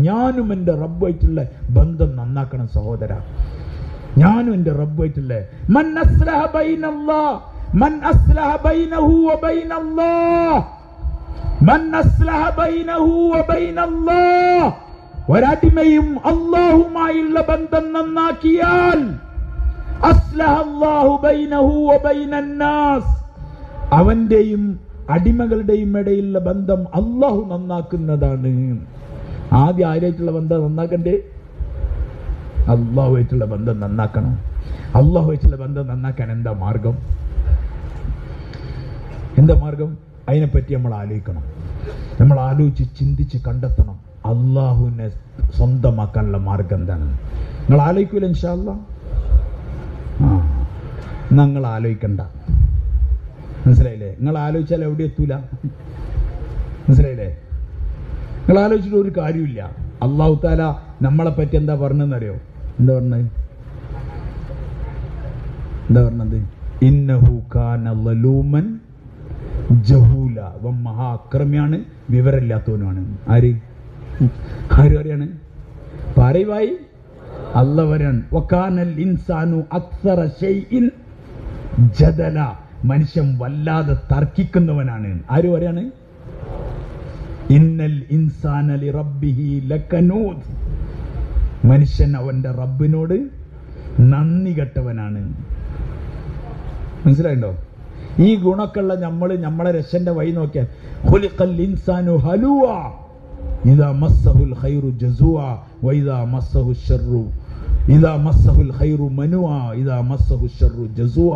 ഞാനും എൻ്റെ റബ്ബുമായിട്ടുള്ള ബന്ധം നന്നാക്കണം സഹോദര. ഞാനും എൻ്റെ റബ്ബുമായിട്ടുള്ള മൻ അസ്ലഹ ബൈനല്ലാഹ് മൻ അസ്ലഹ ബൈനഹു വബൈനല്ലാഹ് മൻ അസ്ലഹ ബൈനഹു വബൈനല്ലാഹ്. ഒരടിമയും അല്ലാഹുമായുള്ള ബന്ധം നന്നാക്കിയാൽ അസ്ലഹ അല്ലാഹു ബൈനഹു വബൈനന്നാസ്, അവന്റെയും അടിമകളുടെയും ഇടയിലുള്ള ബന്ധം അല്ലാഹു നന്നാക്കുന്നതാണ്. ആദ്യം ആരായിട്ടുള്ള ബന്ധം നന്നാക്കണ്ടേ? അല്ലാഹുമായിട്ടുള്ള ബന്ധം നന്നാക്കണം. അല്ലാഹുമായിട്ടുള്ള ബന്ധം നന്നാക്കാൻ എന്താ മാർഗം? എന്താ മാർഗം? അതിനെപ്പറ്റി നമ്മൾ ആലോചിക്കണം. നമ്മൾ ആലോചിച്ച് ചിന്തിച്ച് കണ്ടെത്തണം അല്ലാഹുവിനെ സ്വന്തമാക്കാനുള്ള മാർഗം എന്താണ്. നിങ്ങൾ ആലോചിക്കൂല ഇൻഷാ അല്ലാഹ്? നിങ്ങൾ ആലോചിക്കണ്ട. മനസ്സിലായില്ലേ? നിങ്ങൾ ആലോചിച്ചാൽ എവിടെ എത്തൂല. മനസ്സിലായില്ലേ? നിങ്ങൾ ആലോചിച്ചിട്ട് ഒരു കാര്യമില്ല. അല്ലാഹു തആല നമ്മളെ പറ്റി എന്താ പറഞ്ഞെന്നറിയോ? എന്താ പറഞ്ഞത്? ഇന്നഹു കാന ലലൂമൻ ജഹൂല. അവൻ മഹാ അക്രമിയാണ്, വിവരമില്ലാത്തവനാണ്. ആര് പറയാണ്? പറയുവായി അല്ലാഹു പറയാണ് വകാനൽ ഇൻസാനു അക്സറ ശൈഇൻ ജദല. മനുഷ്യൻ വല്ലാതെ തർക്കിക്കുന്നവനാണ്. ആര് പറയാണ്? ഇന്നൽ ഇൻസാന ലിറബ്ബിഹി ലകനൂദ്. മനുഷ്യൻ അവന്റെ റബ്ബിനോട് നന്ദി കെട്ടവനാണ്. മനസ്സിലായിണ്ടോ? ഈ ഗുണക്കുള്ള നമ്മളെ രക്ഷന്റെ വഴി നോക്കിയാൽ ഖുലിഖൽ ഇൻസാനു ഹലുവ ഇദാ മസ്സഹുൽ ഖൈറു ജസുവ വഇദാ മസ്സഹു ശർറു ഇദാ മസ്സഹുൽ ഖൈറു മനുവ ഇദാ മസ്സഹു ശർറു ജസുവ.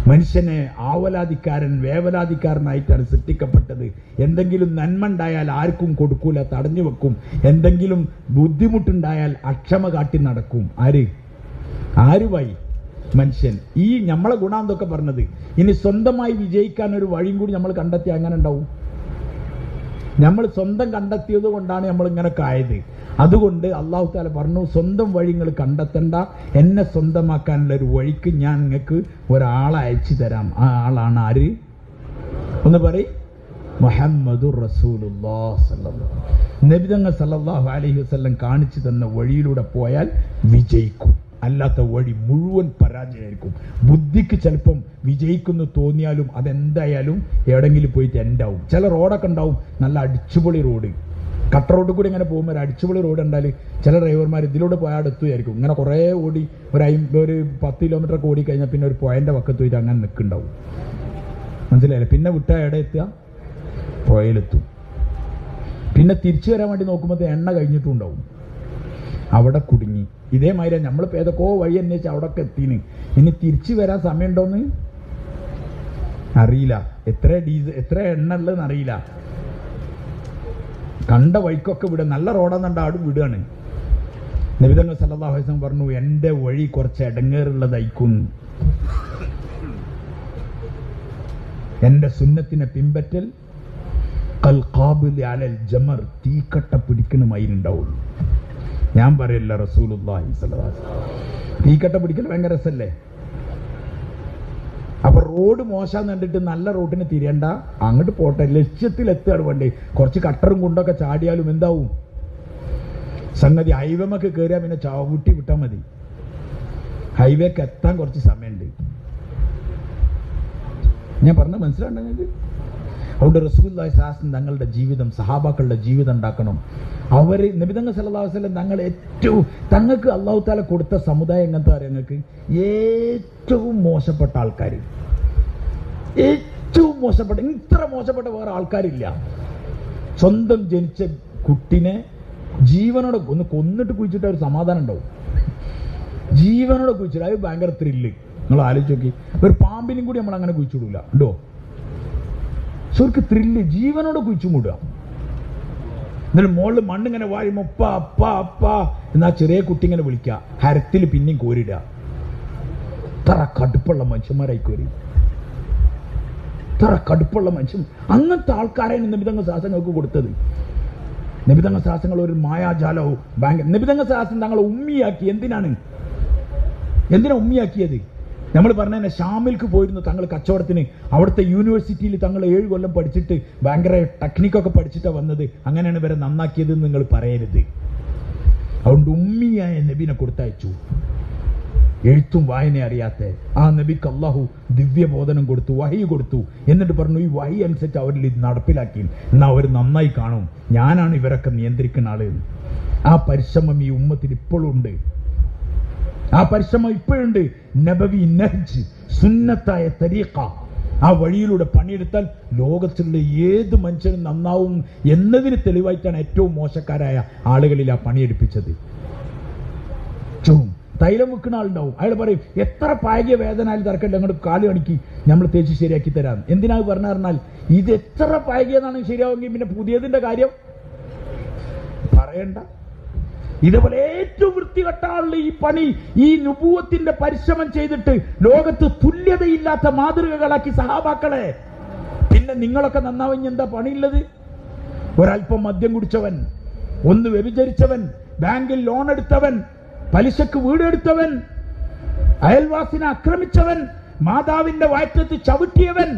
മനുഷ്യനെ ആവലാതിക്കാരൻ വേവലാതിക്കാരനായിട്ടാണ് സൃഷ്ടിക്കപ്പെട്ടത്. എന്തെങ്കിലും നന്മ ഉണ്ടായാൽ ആർക്കും കൊടുക്കൂല, തടഞ്ഞു വെക്കും. എന്തെങ്കിലും ബുദ്ധിമുട്ടുണ്ടായാൽ അക്ഷമ കാട്ടി നടക്കും. ആരുമായി? മനുഷ്യൻ. ഈ നമ്മളെ ഗുണം എന്തൊക്കെ പറഞ്ഞത്. ഇനി സ്വന്തമായി വിജയിക്കാൻ ഒരു വഴിയും കൂടി നമ്മൾ കണ്ടെത്തി അങ്ങനെ ഉണ്ടാവും. നമ്മൾ സ്വന്തം കണ്ടെത്തിയത് കൊണ്ടാണ് നമ്മൾ ഇങ്ങനൊക്കെ ആയത്. അതുകൊണ്ട് അല്ലാഹു തആല പറഞ്ഞു, സ്വന്തം വഴി നിങ്ങൾ കണ്ടെത്തണ്ട, എന്നെ സ്വന്തമാക്കാനുള്ള ഒരു വഴിക്ക് ഞാൻ നിങ്ങൾക്ക് ഒരാളെ അയച്ചു തരാം. ആ ആളാണ് ആര്? ഒന്ന് പറയ്. മുഹമ്മദുർ റസൂലുള്ളാഹി സ്വല്ലല്ലാഹു അലൈഹി വസല്ലം. നബി തങ്ങൾ സല്ലല്ലാഹു അലൈഹി വസല്ലം കാണിച്ചു തന്ന വഴിയിലൂടെ പോയാൽ വിജയിക്കും. അല്ലാത്ത വഴി മുഴുവൻ പരാജയമായിരിക്കും. ബുദ്ധിക്ക് ചിലപ്പം വിജയിക്കുന്നു തോന്നിയാലും അതെന്തായാലും എവിടെങ്കിലും പോയിട്ട് എൻഡാവും. ചില റോഡൊക്കെ ഉണ്ടാവും, നല്ല അടിച്ചുപൊളി റോഡ്. കട്ട റോഡ് കൂടി ഇങ്ങനെ പോകുമ്പോൾ ഒരു അടിച്ചുപൊളി റോഡ് ഉണ്ടാൽ ചില ഡ്രൈവർമാർ ഇതിലൂടെ പോയാൽ എത്തുമായിരിക്കും. ഇങ്ങനെ കുറേ ഓടി ഒരു 10 കിലോമീറ്റർ ഒക്കെ ഓടിക്കഴിഞ്ഞാൽ പിന്നെ ഒരു പോയിന്റെ പക്കത്ത് പോയിട്ട് അങ്ങനെ നിൽക്കുന്നുണ്ടാവും. മനസ്സിലായില്ലേ? പിന്നെ വിട്ടാൽ എവിടെ എത്തുക? പുഴയിലെത്തും. പിന്നെ തിരിച്ചു വരാൻ വേണ്ടി നോക്കുമ്പോൾ എണ്ണ കഴിഞ്ഞിട്ടും ഉണ്ടാവും. അവിടെ കുടുങ്ങി. ഇതേമാതിരി നമ്മളിപ്പോൾ ഏതൊക്കെയോ വഴി അന്വേഷിച്ച് അവിടെയൊക്കെ എത്തിന്. ഇനി തിരിച്ചു വരാൻ സമയമുണ്ടോന്ന് അറിയില്ല. എത്ര എണ്ണ ഉള്ളതെന്ന് അറിയില്ല. കണ്ട വഴിക്കൊക്കെ വിടുക. നല്ല റോഡാന്നുണ്ട് അവിടെ വിടുകയാണ്. നബി തങ്ങൾ സല്ലല്ലാഹു അലൈഹി വസല്ലം പറഞ്ഞു, എൻ്റെ വഴി കുറച്ച് ഇടങ്ങേറുള്ളതായിരിക്കും. എൻ്റെ സുന്നത്തിനെ പിൻപറ്റൽ ഖൽ ഖാബിൽ അലൽ ജമർ, തീക്കട്ട പിടിക്കണമായിരുന്നുണ്ടാവുള്ളൂ. ഞാൻ പറയല്ല, റസൂലുള്ളാഹി സ്വല്ലല്ലാഹു അലൈഹി വസല്ലം. തീക്കട്ട പിടിക്കൽ ഭയങ്കര രസല്ലേ? അപ്പൊ റോഡ് മോശം കണ്ടിട്ട് നല്ല റോഡിന് തിരിയണ്ട, അങ്ങോട്ട് പോട്ടെ, ലക്ഷ്യത്തിലെത്തുകയാണ് വേണ്ടി. കുറച്ച് കട്ടറും കൊണ്ടൊക്കെ ചാടിയാലും എന്താവും സംഗതി? ഹൈവേമൊക്കെ കയറിയാൽ പിന്നെ ചവിട്ടി വിട്ടാൽ മതി. ഹൈവേക്ക് എത്താൻ കുറച്ച് സമയമുണ്ട്. ഞാൻ പറഞ്ഞ മനസ്സിലാണ്ടോ നിങ്ങൾക്ക്? അതുകൊണ്ട് റസൂലുള്ളാഹി സ്വല്ലല്ലാഹു അലൈഹി വസല്ലം തങ്ങളുടെ ജീവിതം, സഹാബാക്കളുടെ ജീവിതം ഉണ്ടാക്കണം. അവര് നബി തങ്ങൾ സല്ലല്ലാഹു അലൈഹി വസല്ലം തങ്ങൾക്ക് അല്ലാഹു തആല കൊടുത്ത സമുദായം എങ്ങനത്തെ അറിയാം നിങ്ങൾക്ക്? ഏറ്റവും മോശപ്പെട്ട ആൾക്കാർ, ഏറ്റവും മോശപ്പെട്ട, ഇത്ര മോശപ്പെട്ട വേറെ ആൾക്കാരില്ല. സ്വന്തം ജനിച്ച കുട്ടിനെ ജീവനോടെ ഒന്ന് കൊന്നിട്ട് കുഴിച്ചിട്ട് ഒരു സമാധാനം ഉണ്ടാവും. ജീവനോടെ കുഴിച്ചിട്ട് അത് ഭയങ്കര ത്രില്ല്. നിങ്ങൾ ആലോചിച്ച് നോക്കി. ഒരു പാമ്പിനും കൂടി നമ്മൾ അങ്ങനെ കുഴിച്ചിടൂല ഉണ്ടോ? ശരിക്ക് ത്രില്ല്. ജീവനോടെ കുഴിച്ചു മൂടുക. എന്നിട്ട് മുകളിൽ മണ്ണിങ്ങനെ വാഴുമ്പോ അപ്പ അപ്പ അപ്പ എന്നാ ചെറിയ കുട്ടി ഇങ്ങനെ വിളിക്കുക. ഹരത്തിൽ പിന്നെയും കോരിടുക. ഇത്ര കടുപ്പുള്ള മനുഷ്യന്മാരായി കോരി, ഇത്ര കടുപ്പുള്ള മനുഷ്യൻ. അങ്ങനത്തെ ആൾക്കാരാണ് നബിതങ്ങൾ ശാസനങ്ങൾക്ക് കൊടുത്തത്. നബിതങ്ങൾ ശാസനങ്ങൾ ഒരു മായാജാലവും ഭയങ്കര. നബിതങ്ങൾ ശാസനം തങ്ങളെ ഉമ്മിയാക്കി. എന്തിനാ ഉമ്മിയാക്കിയത്? നമ്മൾ പറഞ്ഞ ഷാമിൽക്ക് പോയിരുന്നു തങ്ങൾ കച്ചവടത്തിന്. അവിടുത്തെ യൂണിവേഴ്സിറ്റിയിൽ തങ്ങൾ 7 കൊല്ലം പഠിച്ചിട്ട് ഭയങ്കര ടെക്നിക്കൊക്കെ പഠിച്ചിട്ടാണ് വന്നത്. അങ്ങനെയാണ് ഇവരെ നന്നാക്കിയത് നിങ്ങൾ പറയരുത്. അതുകൊണ്ട് ഉമ്മിയായ നബിനെ കൊടുത്തയച്ചു. എഴുത്തും വായന അറിയാത്ത ആ നബിക്ക് അള്ളാഹു ദിവ്യബോധനം കൊടുത്തു, വഹി കൊടുത്തു. എന്നിട്ട് പറഞ്ഞു ഈ വഹി അനുസരിച്ച് അവരിൽ ഇത് നടപ്പിലാക്കി, എന്നാൽ അവർ നന്നായി കാണും, ഞാനാണ് ഇവരൊക്കെ നിയന്ത്രിക്കുന്ന ആള്. ആ പരിശ്രമം ഈ ഉമ്മത്തിൽ ഇപ്പോഴും ഉണ്ട്. ആ പരിശ്രമം ഇപ്പോഴുണ്ട്. നബവി നഹ്ജ്, സുന്നത്തായ തരീഖ, ആ വഴിയിലൂടെ പണിയെടുത്താൽ ലോകത്തുള്ള ഏത് മനുഷ്യനും നന്നാവും എന്നതിന് തെളിവായിട്ടാണ് ഏറ്റവും മോശക്കാരായ ആളുകളിൽ ആ പണിയെടുപ്പിച്ചത്. തൈലം വെക്കുന്ന ആളുണ്ടാവും, അയാൾ പറയും എത്ര പാകിയ വേദനയിൽ തറക്കല്ല, അങ്ങോട്ട് കാല് കണിക്ക് നമ്മൾ തേച്ച് ശരിയാക്കി തരാം. എന്തിനാ പറഞ്ഞു പറഞ്ഞാൽ ഇത് എത്ര പാകിയെന്നാണ് ശരിയാവുമെങ്കിൽ പിന്നെ പുതിയതിന്റെ കാര്യം പറയണ്ട. ഇതേപോലെ ഏറ്റവും വൃത്തികെട്ട ആളുടെ ഈ പണി, ഈ നുബുവത്തിന്റെ പരിശ്രമം ചെയ്തിട്ട് ലോകത്ത് തുല്യതയില്ലാത്ത മാതൃകകളാക്കി സഹാബാക്കളെ. പിന്നെ നിങ്ങളൊക്കെ നന്നാവഞ്ഞ എന്താ പണിയുള്ളത്? ഒരൽപ്പം മദ്യം കുടിച്ചവൻ, ഒന്ന് വ്യഭിചരിച്ചവൻ, ബാങ്കിൽ ലോൺ എടുത്തവൻ, പലിശക്ക് വീടെടുത്തവൻ, അയൽവാസിനെ ആക്രമിച്ചവൻ, മാതാവിന്റെ വയറ്റത്ത് ചവിട്ടിയവൻ,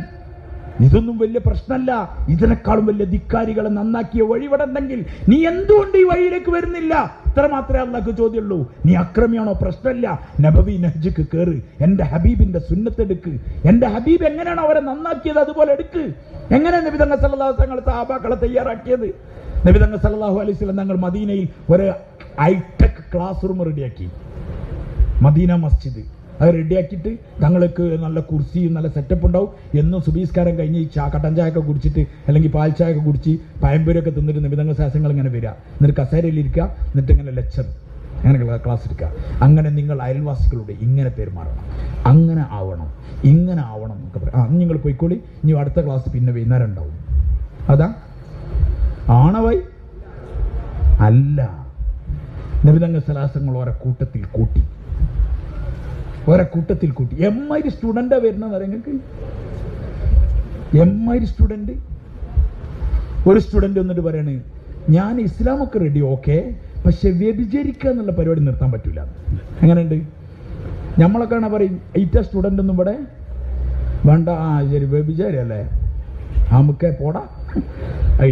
ഇതൊന്നും വലിയ പ്രശ്നമല്ല. ഇതിനേക്കാളും വലിയ ധിക്കാരികളെ നന്നാക്കിയ വഴിവിടുന്നെങ്കിൽ നീ എന്തുകൊണ്ട് ഈ വഴിയിലേക്ക് വരുന്നില്ല? ഇത്ര മാത്രമേ അള്ളാഹ്ക്ക് ചോദ്യമുള്ളൂ. നീ അക്രമിയാണോ? പ്രശ്നമില്ല, നബവി നഹ്ജിക്ക് കേറ്, എന്റെ ഹബീബിന്റെ സുന്നത്തെടുക്ക്. എന്റെ ഹബീബ് എങ്ങനെയാണ് അവരെ നന്നാക്കിയത് അതുപോലെ എടുക്ക്. എങ്ങനെ നബി തങ്ങൾ സല്ലല്ലാഹു അലൈഹി വസല്ലം സഹാബാക്കളെ തയ്യാറാക്കിയത്? നബി തങ്ങൾ സല്ലല്ലാഹു അലൈഹി വസല്ലം തങ്ങൾ മദീനയിൽ ഒരു ഹൈടെക് ക്ലാസ് റൂം റെഡിയാക്കി. മദീന മസ്ജിദ് അത് റെഡിയാക്കിയിട്ട് തങ്ങൾക്ക് നല്ല കുർസിയും നല്ല സെറ്റപ്പ് ഉണ്ടാവും. എന്നും സുബീസ്കാരം കഴിഞ്ഞ് ഈ കട്ടൻ ചായയൊക്കെ കുടിച്ചിട്ട് അല്ലെങ്കിൽ പാൽ ചായയൊക്കെ കുടിച്ച് പയമ്പൂരൊക്കെ തിന്നിട്ട് നിബിധങ്ങൾ ശാസ്ത്രങ്ങൾ ഇങ്ങനെ വരിക, എന്നിട്ട് കസേരയിലിരിക്കുക, എന്നിട്ട് ഇങ്ങനെ ലെക്ചർ, അങ്ങനെ ക്ലാസ് എടുക്കുക. അങ്ങനെ നിങ്ങൾ അയൽവാസികളുടെ ഇങ്ങനെ പെരുമാറണം, അങ്ങനെ ആവണം, ഇങ്ങനെ ആവണം എന്നൊക്കെ പറയാം. നിങ്ങൾ പോയിക്കോളി, ഇനി അടുത്ത ക്ലാസ് പിന്നെ വൈകുന്നേരം ഉണ്ടാവും. അതാ ആണവൈ അല്ല. നബിതങ്ങൾ സലാസങ്ങൾ ഓരോ കൂട്ടത്തിൽ കൂട്ടി, ഓരോ കൂട്ടത്തിൽ കൂട്ടി. എമ്മാതിരി സ്റ്റുഡന്റാ വരുന്നത് നിങ്ങൾക്ക്? എമ്മാതിരി സ്റ്റുഡന്റ്. ഒരു സ്റ്റുഡന്റ് വന്നിട്ട് പറയണ്, ഞാൻ ഇസ്ലാമൊക്കെ റെഡി, ഓക്കെ, പക്ഷെ വ്യഭിചരിക്കുക എന്നുള്ള പരിപാടി നിർത്താൻ പറ്റൂല. എങ്ങനെയുണ്ട്? നമ്മളൊക്കെ പറയും ഈറ്റ സ്റ്റുഡന്റ് ഒന്നും ഇവിടെ വേണ്ട, ആ ശരി വ്യഭിചാരി അല്ലേ, നമുക്ക് പോടാ,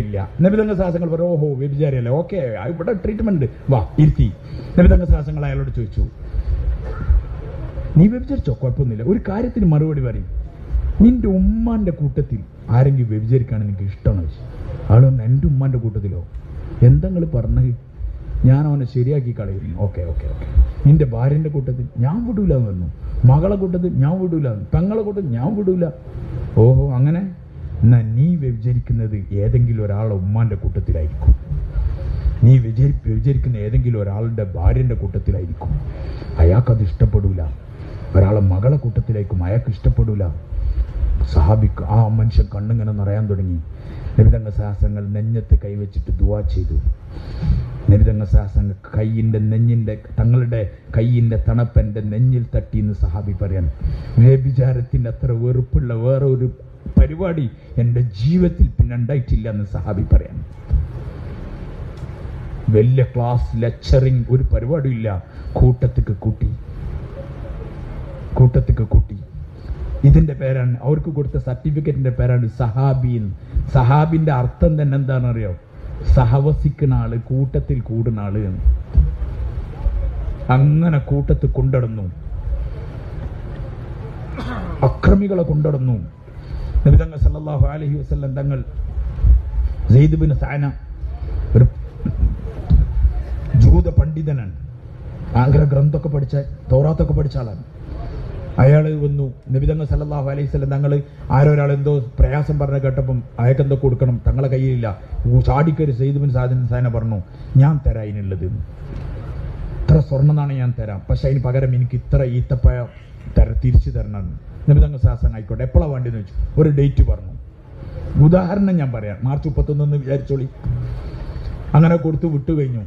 ഇല്ല. നബിതംഗ സാഹസങ്ങൾ പറയും, ഓഹോ വ്യഭിചാരി അല്ലേ, ഓക്കെ, ഇവിടെ ട്രീറ്റ്മെന്റ്, വാ ഇരുത്തി. നബിതംഗ സാഹസങ്ങൾ അയാളോട് ചോദിച്ചു, നീ വ്യഭിചരിച്ചോ? കുഴപ്പമൊന്നുമില്ല, ഒരു കാര്യത്തിന് മറുപടി പറയും, നിന്റെ ഉമ്മാന്റെ കൂട്ടത്തിൽ ആരെങ്കിലും വ്യഭിചരിക്കാണ് നിനക്ക് ഇഷ്ടമാണോ? ആളൊന്ന് എൻ്റെ ഉമ്മാന്റെ കൂട്ടത്തിലോ? എന്തെങ്കിലും പറഞ്ഞത്? ഞാൻ അവനെ ശരിയാക്കി കളയുന്നു. Okay okay okay. നിന്റെ ഭാര്യന്റെ കൂട്ടത്തിൽ ഞാൻ വിടൂല എന്ന് പറഞ്ഞു, മകളെ കൂട്ടത്തിൽ ഞാൻ വിടൂല, പെങ്ങളെ കൂട്ടത്തിൽ ഞാൻ വിടൂല. ഓഹോ അങ്ങനെ. എന്നാ നീ വ്യഭിചരിക്കുന്നത് ഏതെങ്കിലും ഒരാളുടെ ഉമ്മാന്റെ കൂട്ടത്തിലായിരിക്കും, നീ വ്യഭിചരിക്കുന്ന ഏതെങ്കിലും ഒരാളുടെ ഭാര്യന്റെ കൂട്ടത്തിലായിരിക്കും, അയാൾക്കത് ഇഷ്ടപ്പെടൂല. ഒരാളെ മകളെ കൂട്ടത്തിലായിരിക്കും, അയാൾക്ക് ഇഷ്ടപ്പെടൂല. സഹാബിക്ക് ആ മനുഷ്യൻ കണ്ണിങ്ങനെ നിറയാൻ തുടങ്ങി. നബിതംഗ സാഹസങ്ങൾ നെഞ്ഞത്ത് കൈവച്ചിട്ട് ദുആ ചെയ്തു. നബിതംഗ സാഹസങ്ങൾ തങ്ങളുടെ കയ്യിന്റെ തണുപ്പെന്റെ നെഞ്ഞിൽ തട്ടിയെന്ന് സഹാബി പറയാൻ. വ്യഭിചാരത്തിന്റെ അത്ര വെറുപ്പുള്ള വേറെ ഒരു പരിപാടി എൻ്റെ ജീവിതത്തിൽ പിന്നെ ഉണ്ടായിട്ടില്ല എന്ന് സഹാബി പറയാൻ. വലിയ ക്ലാസ് ലെക്ചറിങ് ഒരു പരിപാടിയില്ല, കൂട്ടത്തിക്ക് കൂട്ടി. ഇതിന്റെ പേരാണ് അവർക്ക് കൊടുത്ത സർട്ടിഫിക്കറ്റിന്റെ പേരാണ് സഹാബീൻ. സഹാബിന്റെ അർത്ഥം തന്നെ എന്താണെന്ന് അറിയോ? സഹവസിക്കുന്ന ആള്, കൂട്ടത്തിൽ കൂടുന്ന ആള്. അങ്ങനെ കൂട്ടത്തിൽ കൊണ്ടിടുന്നു, അക്രമികളെ കൊണ്ടിടുന്നു. നബി തങ്ങൾ സല്ലല്ലാഹു അലൈഹി വസല്ലം തങ്ങൾ സെയ്ദ് ബിൻ സഅന ഒരു ജൂത പണ്ഡിതനാണ്, ആഗ്ര ഗ്രന്ഥമൊക്കെ പഠിച്ച, തൗറാത്തൊക്കെ പഠിച്ച ആളാണ്. അയാൾ വന്നു നബി തങ്ങൾ സല്ലല്ലാഹു അലൈഹി വസല്ലം തങ്ങൾ ആരൊരാൾ എന്തോ പ്രയാസം പറഞ്ഞ് കേട്ടപ്പം അയാൾക്കെന്തോ കൊടുക്കണം, തങ്ങളെ കയ്യിലില്ല. ചാടിക്കൊരു സെയ്ദ് ബിൻ സഅന പറഞ്ഞു, ഞാൻ തരാം അതിനുള്ളത്, ഇത്ര സ്വർണ്ണനാണ് ഞാൻ തരാം, പക്ഷെ അതിന് പകരം എനിക്ക് ഇത്ര ഈത്തപ്പഴ തിരിച്ചു തരണം. നബി തങ്ങൾ സാഹസം ആയിക്കോട്ടെ, എപ്പോഴാണ് വേണ്ടിയെന്ന് വെച്ചു. ഒരു ഡേറ്റ് പറഞ്ഞു. ഉദാഹരണം ഞാൻ പറയാം, മാർച്ച് 31 വിചാരിച്ചോളി. അങ്ങനെ കൊടുത്തു വിട്ടു കഴിഞ്ഞു.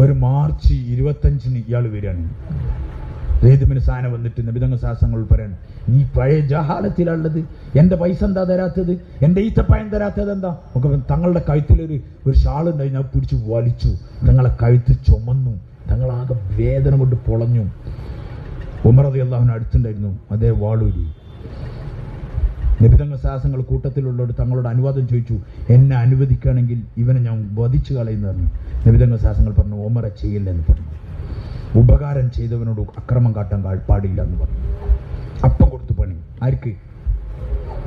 ഒരു മാർച്ച് 25 ഇയാൾ വരികയാണ്. സെയ്ദ് ബിൻ സഅന വന്നിട്ട് നബി തങ്ങൾ സാഹസങ്ങൾ പറയാൻ, നീ പഴയ ജഹാലത്തിലുള്ളത്, എന്റെ പൈസ എന്താ തരാത്തത്, എന്റെ ഈത്തപ്പഴം തരാത്തത് എന്താ? ഒക്കെ തങ്ങളുടെ കഴുത്തിലൊരു ഷാളുണ്ടായി, ഞാൻ പിടിച്ച് വലിച്ചു, തങ്ങളെ കഴുത്ത് ചുമന്നു, തങ്ങളാകെ വേദന കൊണ്ട് പൊളഞ്ഞു. ഉമർ റളിയല്ലാഹു അൻഹു അടുത്തുണ്ടായിരുന്നു. അതേ വാളൂരി നബിതങ്ങൾ സാഹസങ്ങൾ കൂട്ടത്തിലുള്ളവർ തങ്ങളോട് അനുവാദം ചോദിച്ചു, എന്നെ അനുവദിക്കുകയാണെങ്കിൽ ഇവനെ ഞാൻ വധിച്ചു കളയുന്നു പറഞ്ഞു. നബിതങ്ങൾ സാഹസങ്ങൾ പറഞ്ഞു, ഉമറെ ചെയ്യില്ലെന്ന് പറഞ്ഞു. ഉപകാരം ചെയ്തവനോട് അക്രമം കാട്ടാൻ പാടില്ല എന്ന് പറഞ്ഞു. അപ്പം കൊടുത്തു പണി.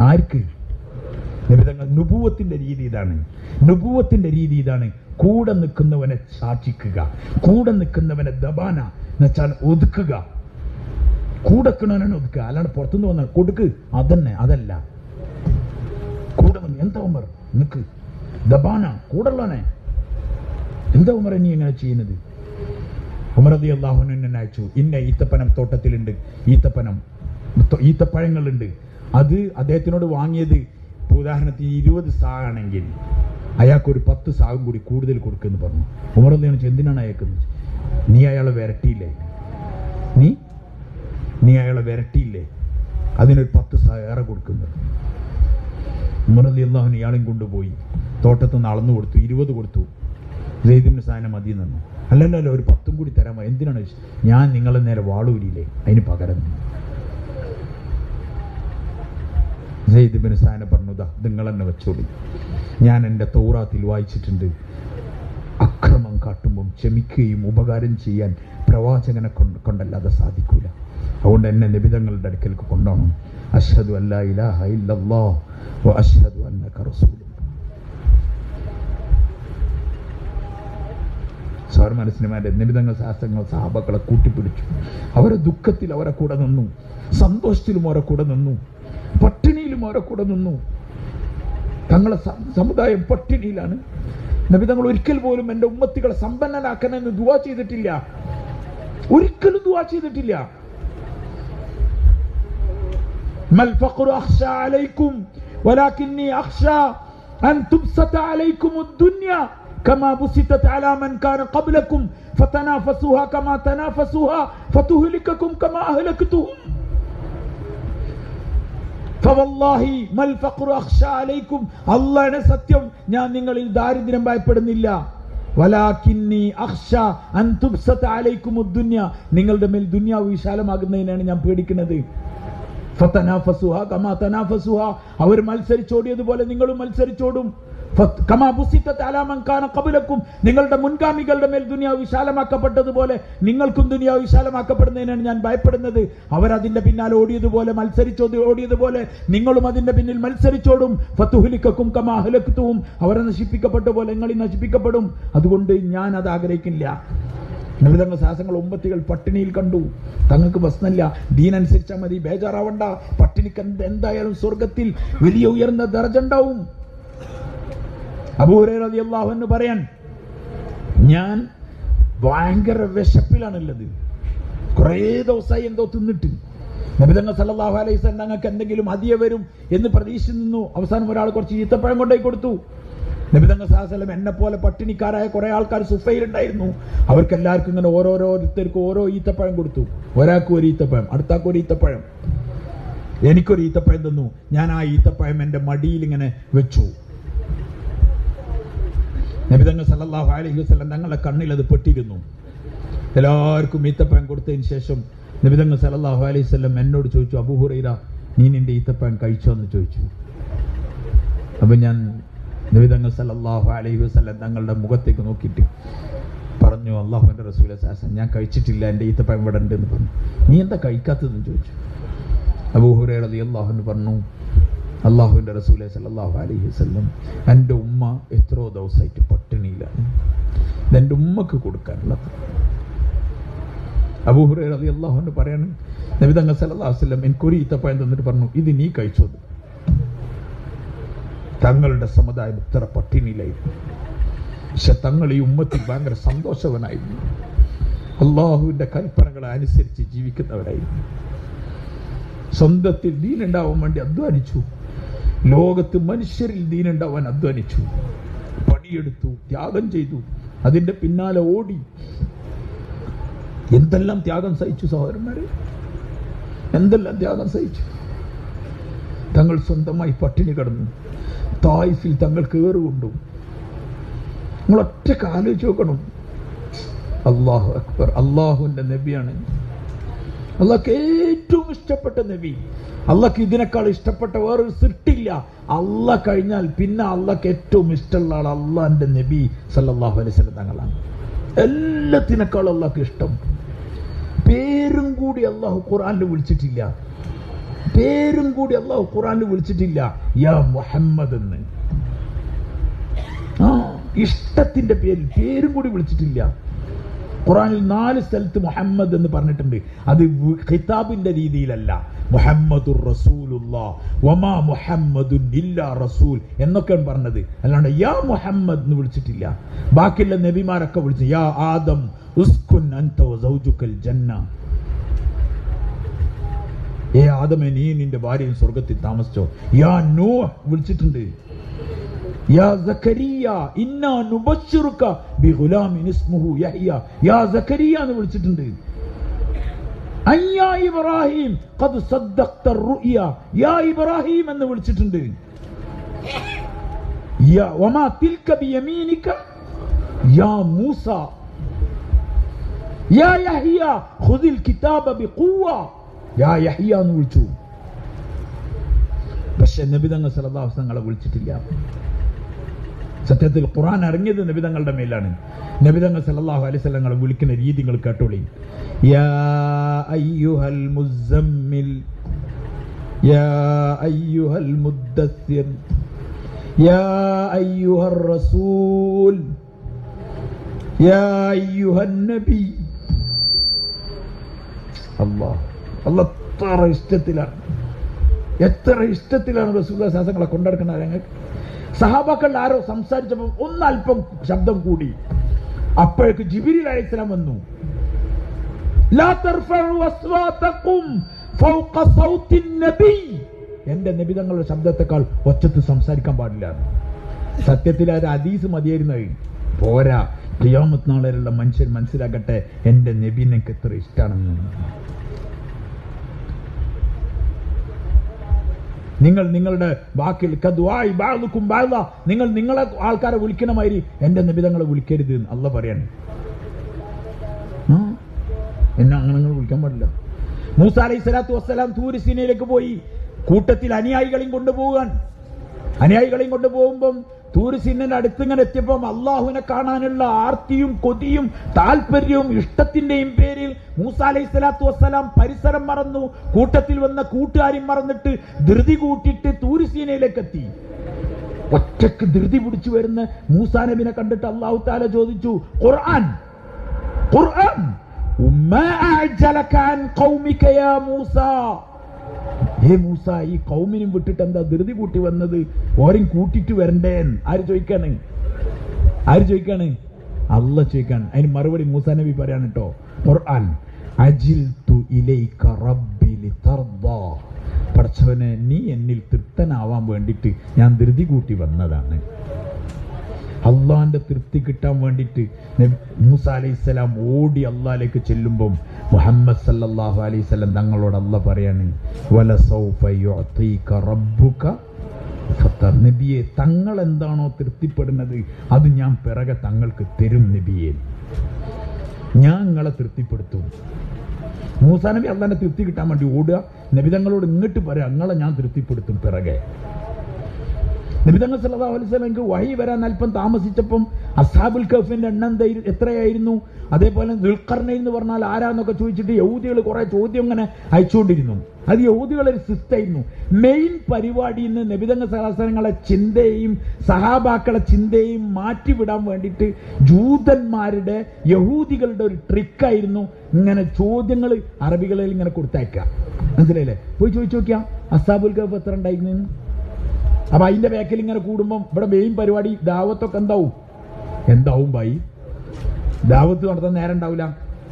ആർക്ക്? നബിതങ്ങൾ നുബുവത്തിന്റെ രീതി ഇതാണ്. കൂടെ നിൽക്കുന്നവനെ ശാസിക്കുക, കൂടെ നിൽക്കുന്നവനെ ദബാന എന്ന് വെച്ചാൽ ഒതുക്കുക. കൂടെ നിൽക്കുന്നവനെ ഒതുക്കുക, അല്ലാണ്ട് പുറത്തുനിന്ന് വന്നാൽ കൊടുക്ക് അതല്ല. കൂടെ എന്താ ഉമർ നിക്ക് ദബാന കൂടെയുള്ളവനെ എന്താ ഉമർ നീ എങ്ങനെ ചെയ്യുന്നത്? ഉമർ റളിയല്ലാഹു അൻഹു എന്നെ അയച്ചു, ഇന്ന ഈത്തപ്പനം തോട്ടത്തിലുണ്ട്, ഈത്തപ്പഴങ്ങളുണ്ട്. അത് അദ്ദേഹത്തിനോട് വാങ്ങിയത് ഉദാഹരണത്തിന് 20 സാണെങ്കിൽ അയാൾക്കൊരു 10 സാഗും കൂടി കൂടുതൽ കൊടുക്കുമെന്ന് പറഞ്ഞു. ഉമർ റളിയല്ലാഹു അൻഹു എന്തിനാണ് അയക്കുന്നത്? നീ അയാളെ വിരട്ടിയില്ലേ? നീ അയാളെ വിരട്ടിയില്ലേ? അതിനൊരു 10 സാ ഏറെ കൊടുക്കുന്നത്. ഉമർ റളിയല്ലാഹു അൻഹു ഇയാളെയും കൊണ്ടുപോയി തോട്ടത്തിൽ നിന്ന് അളന്നു കൊടുത്തു. 20 കൊടുത്തു. സെയ്ദ് ഇബ്നു സാന മതി നിന്നു. അല്ലല്ലോ ഒരു 10 കൂടി തരാമോ? എന്തിനാണ്? ഞാൻ നിങ്ങളെ നേരെ വാളൂരിയില്ലേ, അതിന് പകരം. സെയ്ദ് ഇബ്നു സാന പറഞ്ഞു, നിങ്ങൾ എന്നെ വെച്ചോളി, ഞാൻ എൻ്റെ തൗറാത്തിൽ വായിച്ചിട്ടുണ്ട്, അക്രമം കാട്ടുമ്പം ക്ഷമിക്കുകയും ഉപകാരം ചെയ്യാൻ പ്രവാചകനെ കൊണ്ടല്ലാതെ സാധിക്കൂല. അതുകൊണ്ട് എന്നെ നബിതങ്ങളുടെ അടുക്കലേക്ക് കൊണ്ടുപോകണം. അശ്ഹദു അല്ലാ ഇലാഹ ഇല്ലല്ലാഹ് വ അശ്ഹദു അന്നക റസൂലുള്ളാഹ്. മനസ്സിനുമാരുടെ നബിതങ്ങൾ ശാസ്ത്രങ്ങൾ സഹാബക്കളെ കൂട്ടിപ്പിടിച്ചു. അവരെ ദുഃഖത്തിൽ അവരെ കൂടെ നിന്നു, സന്തോഷത്തിലും അവരെ കൂടെ നിന്നു, പട്ടിണിയിലും അവരെ കൂടെ നിന്നു. തങ്ങളെ സമുദായം പട്ടിണിയിലാണ്. നബിതങ്ങൾ ഒരിക്കൽ പോലും എൻ്റെ ഉമ്മത്തികളെ സമ്പന്നനാക്കണമെന്ന് ദുആ ചെയ്തിട്ടില്ല, ഒരിക്കലും ദുആ ചെയ്തിട്ടില്ല. മൽ ഫഖ്റു അഖ്ശാ അലൈക്കും വലാകിന്നി അഖ്ശാ അൻ തുബ്സത അലൈക്കും അദ്ദുനിയ കമാ ബുസിതത് അലാ മൻ കാന ഖബ്ലകും ഫതനാഫസുഹാ കമാ തനാഫസുഹാ ഫതുഹ്ലികകും കമാ അഹ്ലക്തുഹും ഫവല്ലാഹി മൽ ഫഖ്റു അഖ്ശാ അലൈക്കും. അല്ലാഹുവിന്റെ സത്യം, ഞാൻ നിങ്ങളിൽ ദാരിദ്ര്യം ഭയപ്പെടുന്നില്ല. വലാകിന്നി അഖ്ശാ അൻ തുബ്സത അലൈക്കും അദ്ദുനിയ, നിങ്ങളുടെ മേൽ ദുനിയാവ് വിശാലമാകുന്നതിനാണ് ഞാൻ പേടിക്കുന്നത്. ഫതനാഫസുഹാ കമാ തനാഫസുഹാ, അവർ മത്സരിച്ചോടിയതുപോലെ നിങ്ങളും മത്സരിച്ചോടും. കമാ ബുസിതത് അലാ മൻ കാന ഖബ്ലകും, നിങ്ങളുടെ മുൻഗാമികളുടെ മേൽ ദുനിയാവ് വിശാലമാക്കപ്പെട്ടതുപോലെ നിങ്ങൾക്കും ദുനിയാവ് വിശാലമാക്കപ്പെടുന്നതിനാണ് ഞാൻ ഭയപ്പെടുന്നത്. അവരതിന്റെ പിന്നാലെ ഓടിയതുപോലെ നിങ്ങളും അതിന്റെ പിന്നിൽ മത്സരിച്ചോടും. ഫതുഹ്ലികകും കമാ അഹ്ലക്തുഹും, അവരെ നശിപ്പിക്കപ്പെട്ട പോലെ നിങ്ങൾ നശിപ്പിക്കപ്പെടും. അതുകൊണ്ട് ഞാൻ അത് ആഗ്രഹിക്കില്ല. നബിതങ്ങൾ സാഹസങ്ങൾ ഉമ്മത്തികൾ പട്ടിണിയിൽ കണ്ടു. തങ്ങൾക്ക് പ്രശ്നമില്ല, ദീൻ അനുസരിച്ചാൽ മതി, ബേജാറാവണ്ട. പട്ടിണിക്ക് എന്തായാലും സ്വർഗത്തിൽ വലിയ ഉയർന്ന ദർജ ഉണ്ടാവും. അബൂ ഹുറൈറ റളിയല്ലാഹു അൻഹു പറയാൻ, ഞാൻ ഭയങ്കര വിശപ്പിലാണുള്ളത്, കുറേ ദിവസമായി എന്തോ തിന്നിട്ട്. നബിതങ്ങൾ സല്ലല്ലാഹു അലൈഹി വസല്ലം ഞങ്ങൾക്ക് എന്തെങ്കിലും ഹദിയ വരും എന്ന് പ്രതീക്ഷിച്ചു നിന്നു. അവസാനം ഒരാൾ കുറച്ച് ഈത്തപ്പഴം കൊണ്ടുപോയി കൊടുത്തു. നബിതങ്ങൾ സല്ലല്ലാഹു അലൈഹി വസല്ലം എന്നെ പോലെ പട്ടിണിക്കാരായ കുറെ ആൾക്കാർ സുഫയിലുണ്ടായിരുന്നു. അവർക്ക് എല്ലാവർക്കും ഇങ്ങനെ ഓരോരുത്തർക്ക് ഓരോ ഈത്തപ്പഴം കൊടുത്തു. ഒരാൾക്ക് ഒരു ഈത്തപ്പഴം, അടുത്താൾക്ക് ഒരു ഈത്തപ്പഴം, എനിക്കൊരു ഈത്തപ്പഴം തന്നു. ഞാൻ ആ ഈത്തപ്പഴം എൻ്റെ മടിയിൽ ഇങ്ങനെ വെച്ചു. നബിതങ്ങൾ സല്ലല്ലാഹു അലൈഹി വസല്ലം തങ്ങളുടെ കണ്ണിൽ അത് പെട്ടിരുന്നു. എല്ലാവർക്കും ഈത്തപ്പഴം കൊടുത്തതിന് ശേഷം നബിതങ്ങൾ സല്ലല്ലാഹു അലൈഹി വസല്ലം എന്നോട് ചോദിച്ചു, അബൂ ഹുറൈറ, നീ നിന്റെ ഈത്തപ്പഴം കഴിച്ചോ എന്ന് ചോദിച്ചു. അപ്പൊ ഞാൻ നബിതങ്ങൾ സല്ലല്ലാഹു അലൈഹി വസല്ലം തങ്ങളുടെ മുഖത്തേക്ക് നോക്കിയിട്ട് പറഞ്ഞു, അല്ലാഹുവിന്റെ റസൂലേ സല്ലല്ലാഹു, ഞാൻ കഴിച്ചിട്ടില്ല, എൻ്റെ ഈത്തപ്പഴം ഇവിടെ ഉണ്ട് എന്ന് പറഞ്ഞു. നീ എന്താ കഴിക്കാത്തതെന്ന് ചോദിച്ചു. അബൂ ഹുറൈറ റളിയല്ലാഹു അൻഹു പറഞ്ഞു, അല്ലാഹുവിന്റെ റസൂലേ സല്ലല്ലാഹു അലൈഹി വസല്ലം, എൻ്റെ ഉമ്മ എത്രയോ ദിവസമായിട്ട് പട്ടിണിയിലാണ്, ഇതെൻ്റെ ഉമ്മക്ക് കൊടുക്കാനുള്ളത്. അബൂ ഹുറൈറ റളിയല്ലാഹു അൻഹു പറയാണ്, നബിതങ്ങൾ സല്ലല്ലാഹു അലൈഹി വസല്ലം എനിക്കൊരു ഈത്തപ്പഴം തന്നിട്ട് പറഞ്ഞു, ഇത് നീ കഴിച്ചത്. തങ്ങളുടെ സമുദായം ഇത്ര പട്ടിണിയിലായിരുന്നു, പക്ഷെ തങ്ങൾ ഈ ഉമ്മത്തിൽ ഭയങ്കര സന്തോഷവനായിരുന്നു, അള്ളാഹുവിന്റെ കൽപ്പനകളെ അനുസരിച്ച് ജീവിക്കുന്നവരായിരുന്നു. സ്വന്തത്തിൽ ദീനുണ്ടാവാൻ വേണ്ടി അധ്വാനിച്ചു, ലോകത്ത് മനുഷ്യരിൽ ദീനുണ്ടാവാൻ അധ്വാനിച്ചു, പണിയെടുത്തു, ത്യാഗം ചെയ്തു, അതിന്റെ പിന്നാലെ ഓടി. എന്തെല്ലാം ത്യാഗം സഹിച്ചു സഹോദരന്മാരെ, എന്തെല്ലാം ത്യാഗം സഹിച്ചു. തങ്ങൾ സ്വന്തമായി പട്ടിണി കിടന്നു, തായിഫിൽ തങ്ങൾ കയറുകൊണ്ടു. നിങ്ങൾ ഒറ്റക്ക് ആലോചിച്ച് നോക്കണം. അല്ലാഹു അക്ബർ, അള്ളാഹുവിന്റെ നബിയാണ്, അള്ളാഹ്ക്ക് ഏറ്റവും ഇഷ്ടപ്പെട്ട നബി. അള്ളാഹ്ക്ക് ഇതിനേക്കാൾ ഇഷ്ടപ്പെട്ട വേറൊരു സൃഷ്ടിയില്ല. അള്ളാഹ് കഴിഞ്ഞാൽ പിന്നെ അള്ളാഹ്ക്ക് ഏറ്റവും ഇഷ്ടമുള്ള ആൾ അള്ളാഹിന്റെ നബി സല്ലല്ലാഹു അലൈഹി വസല്ലം തങ്ങളാണ്. എല്ലാത്തിനേക്കാളും അള്ളാഹ്ക്ക് ഇഷ്ടം. പേരും കൂടി അള്ളാഹു ഖുർആനിൽ വിളിച്ചിട്ടില്ല. പേരും കൂടി അള്ളാഹു ഖുർആനിൽ വിളിച്ചിട്ടില്ല യാ മുഹമ്മദ് എന്ന്. ഇഷ്ടത്തിന്റെ പേരിൽ പേരും കൂടി വിളിച്ചിട്ടില്ല. ഖുർആനിൽ 4 സ്ഥലത്ത് മുഹമ്മദ് എന്ന് പറഞ്ഞിട്ടുണ്ട്. അത് ഖിതാബിന്റെ രീതിയിലല്ല. മുഹമ്മദുർ റസൂലുള്ളാഹ് വമാ മുഹമ്മദുൻ ഇല്ലാ റസൂൽ എന്നൊക്കെയാണ് പറഞ്ഞത്. അല്ലാണ്ട് യാ മുഹമ്മദ് എന്ന് വിളിച്ചിട്ടില്ല. ബാക്കിയുള്ള നബിമാരൊക്കെ വിളിച്ചു യാ ആദം ഉസ്കുൻ അൻത വസൗജുകൽ ജന്ന. ഏ ആദമേ, നീ നിന്റെ ഭാര്യയും സ്വർഗത്തിൽ താമസിച്ചോ. യാ നൂഹ് വിളിച്ചിട്ടുണ്ട്. യാ സക്കരിയ ഇന്നാ നുബശ്ശിറുക ബിഗുലാമിൻ ഇസ്മുഹു യഹ്യ. യാ സക്കരിയ എന്ന് വിളിച്ചിട്ടുണ്ട്. അയ്യാ ഇബ്രാഹിം ഖദ് സദ്ദഖ്ത റുയ. യാ ഇബ്രാഹിം എന്ന് വിളിച്ചിട്ടുണ്ട്. യാ വമാ തിൽക ബിയമീനിക യാ മൂസ. യാ യഹ്യ ഖുദിൽ കിതാബ ബിഖുവ. യാ യഹ്യ എന്ന് വിളിച്ചു. പക്ഷെ നബി തങ്ങൾ സല്ലല്ലാഹു അലൈഹി വസല്ലം വിളിച്ചിട്ടില്ല. സത്യത്തിൽ ഖുർആൻ ഇറങ്ങിയത് നബി തങ്ങളുടെ മേലാണ്. നബി തങ്ങൾ സല്ലല്ലാഹു അലൈഹി വസല്ലം വിളിക്കുന്ന രീതി നിങ്ങൾ കേട്ടോളി. യാ അയ്യുഹൽ മുസമ്മിൽ യാ അയ്യുഹൽ മുദ്ദസ്സിർ യാ അയ്യുഹർ റസൂൽ യാ അയ്യുഹൻ നബി. അല്ലാഹ് എത്ര ഇഷ്ടത്തിലാണ്, എത്ര ഇഷ്ടത്തിലാണ് റസൂലുള്ളാഹി സ്വല്ലല്ലാഹു അലൈഹി കൊണ്ടെടുക്കുന്നത്. ഞങ്ങൾക്ക് സഹാബാക്കൾ ആരോ സംസാരിച്ചപ്പോൾ ഒന്നല്പം ശബ്ദം കൂടി. അപ്പോഴേക്ക് ജിബ്രീൽ അലൈഹിസ്സലാം വന്നു. ലാ തർഫഉ അസ്വാതകും ഫൗഖ സൗത്തിൻ നബി. എന്റെ നബി തങ്ങളുടെ ശബ്ദത്തെക്കാൾ ഒച്ചത്തിൽ സംസാരിക്കാൻ പാടില്ല. സത്യത്തിൽ ആ ഹദീസ് മതിയായിരുന്നത് പോരാ. ഖിയാമത്ത് നാളിലുള്ള മനുഷ്യൻ മനസ്സിലാക്കട്ടെ എന്റെ നബിനെ എനിക്ക് എത്ര ഇഷ്ടമാണെന്ന്. നിങ്ങൾ നിങ്ങളുടെ വാക്കിൽ നിങ്ങൾ നിങ്ങളെ ആൾക്കാരെ വിളിക്കണ മാതിരി എന്റെ നബിതങ്ങളെ വിളിക്കരുത് അല്ലാഹ് പറയാണ്. എന്നെ അങ്ങനെ വിളിക്കാൻ പാടില്ല. മൂസ അലൈഹി സ്വലാത്തു വസ്സലാം തൂർ സീനയിലേക്ക് പോയി. കൂട്ടത്തിൽ അനുയായികളെയും കൊണ്ടുപോകുമ്പം തൂർ സീനന്റെ അടുത്തിങ്ങനെ എത്തിയപ്പം അള്ളാഹുവിനെ കാണാനുള്ള ആർത്തിയും കൊതിയും താല്പര്യവും ഇഷ്ടത്തിന്റെയും പേരിൽ മൂസ അലൈഹി സ്വലാത്തു വസ്സലാം പരിസരം മറന്നു. കൂട്ടത്തിൽ വന്ന കൂട്ടുകാരും മറന്നിട്ട് ധൃതി കൂട്ടിയിട്ട് തൂർ സീനയിലേക്ക് എത്തി. ഒറ്റക്ക് ധൃതി പിടിച്ചു വരുന്ന മൂസാ നബിനെ കണ്ടിട്ട് അള്ളാഹു തആല ചോദിച്ചു, ഖുർആൻ ഉമ്മാ അഅജലക അൻ ഖൗമിക യാ മൂസാ. ഹേ മൂസ, ഈ കൗമിനും വിട്ടിട്ട് എന്താ ധൃതി കൂട്ടി വന്നത്? ഓരും കൂട്ടിട്ട് വരണ്ടേ? ആര് ചോദിക്കാണ്? അല്ലാഹ് ചോദിക്കാണ്. അതിന് മറുപടി മൂസാ നബി പറയാണ് കേട്ടോ. ഖുർആൻ അജിൽതു ഇലൈക റബ്ബി ലിതർദാ. പടച്ചവനെ, നീ എന്നിൽ തൃപ്തനാവാൻ വേണ്ടിട്ട് ഞാൻ ധൃതി കൂട്ടി വന്നതാണ്. അള്ളാന്റെ തൃപ്തി കിട്ടാൻ വേണ്ടിട്ട് മൂസ അലൈഹിസ്സലാം ഓടി അള്ളാഹിലേക്ക് ചെല്ലുമ്പം മുഹമ്മദ് സല്ലല്ലാഹു അലൈഹി വസല്ലം തങ്ങളോട് അള്ളാഹ് പറയാണ്, വലസൗഫ യുഅതീക റബ്ബുക ഫതർ. നബിയെ, തങ്ങൾ എന്താണോ തൃപ്തിപ്പെടുന്നത് അത് ഞാൻ പിറകെ തങ്ങൾക്ക് തരും. നബിയെ, ഞാൻ നിങ്ങളെ തൃപ്തിപ്പെടുത്തും. മൂസാ നബി അള്ളാന്റെ തൃപ്തി കിട്ടാൻ വേണ്ടി ഓടുക. നബി തങ്ങളോട് ഇങ്ങോട്ട് പറയാം, നിങ്ങളെ ഞാൻ തൃപ്തിപ്പെടുത്തും പിറകെ. നബി തങ്ങൾ സല്ലല്ലാഹു അലൈഹി വസല്ലം വഹി വരാൻ അല്പം താമസിച്ചപ്പം അസ്ഹാബുൽ കഹ്ഫിന്റെ എണ്ണം എത്രയായിരുന്നു? അതേപോലെ ദുൽഖർനൈൻ എന്ന് പറഞ്ഞാൽ ആരാന്നൊക്കെ ചോദിച്ചിട്ട് യഹൂദികൾ കുറെ ചോദ്യം ഇങ്ങനെ അയച്ചുകൊണ്ടിരുന്നു. അത് യഹൂദികളൊരു സിസ്റ്റായിരുന്നു. മെയിൻ പരിപാടിയിൽ നിന്ന് നബി തങ്ങൾ സല്ലല്ലാഹു അലൈഹി വസല്ലങ്ങളെ ചിന്തയെയും സഹാബാക്കളെ ചിന്തയെയും മാറ്റിവിടാൻ വേണ്ടിയിട്ട് ജൂതന്മാരുടെ യഹൂദികളുടെ ഒരു ട്രിക്കായിരുന്നു ഇങ്ങനെ ചോദ്യങ്ങൾ അറബികളിൽ ഇങ്ങനെ കൊടുത്തയക്കുക. മനസ്സിലായില്ലേ? പോയി ചോദിച്ചു നോക്കിയാ അസ്ഹാബുൽ കഹ്ഫ് എത്ര ഉണ്ടായിരുന്നു. അപ്പൊ അതിന്റെ ബാക്കിൽ ഇങ്ങനെ കൂടുമ്പം ഇവിടെ മെയിൻ പരിപാടി ദാവത്തൊക്കെ എന്താവും ഭായി? ദാവത്ത് നടത്താൻ നേരം ഉണ്ടാവില്ല.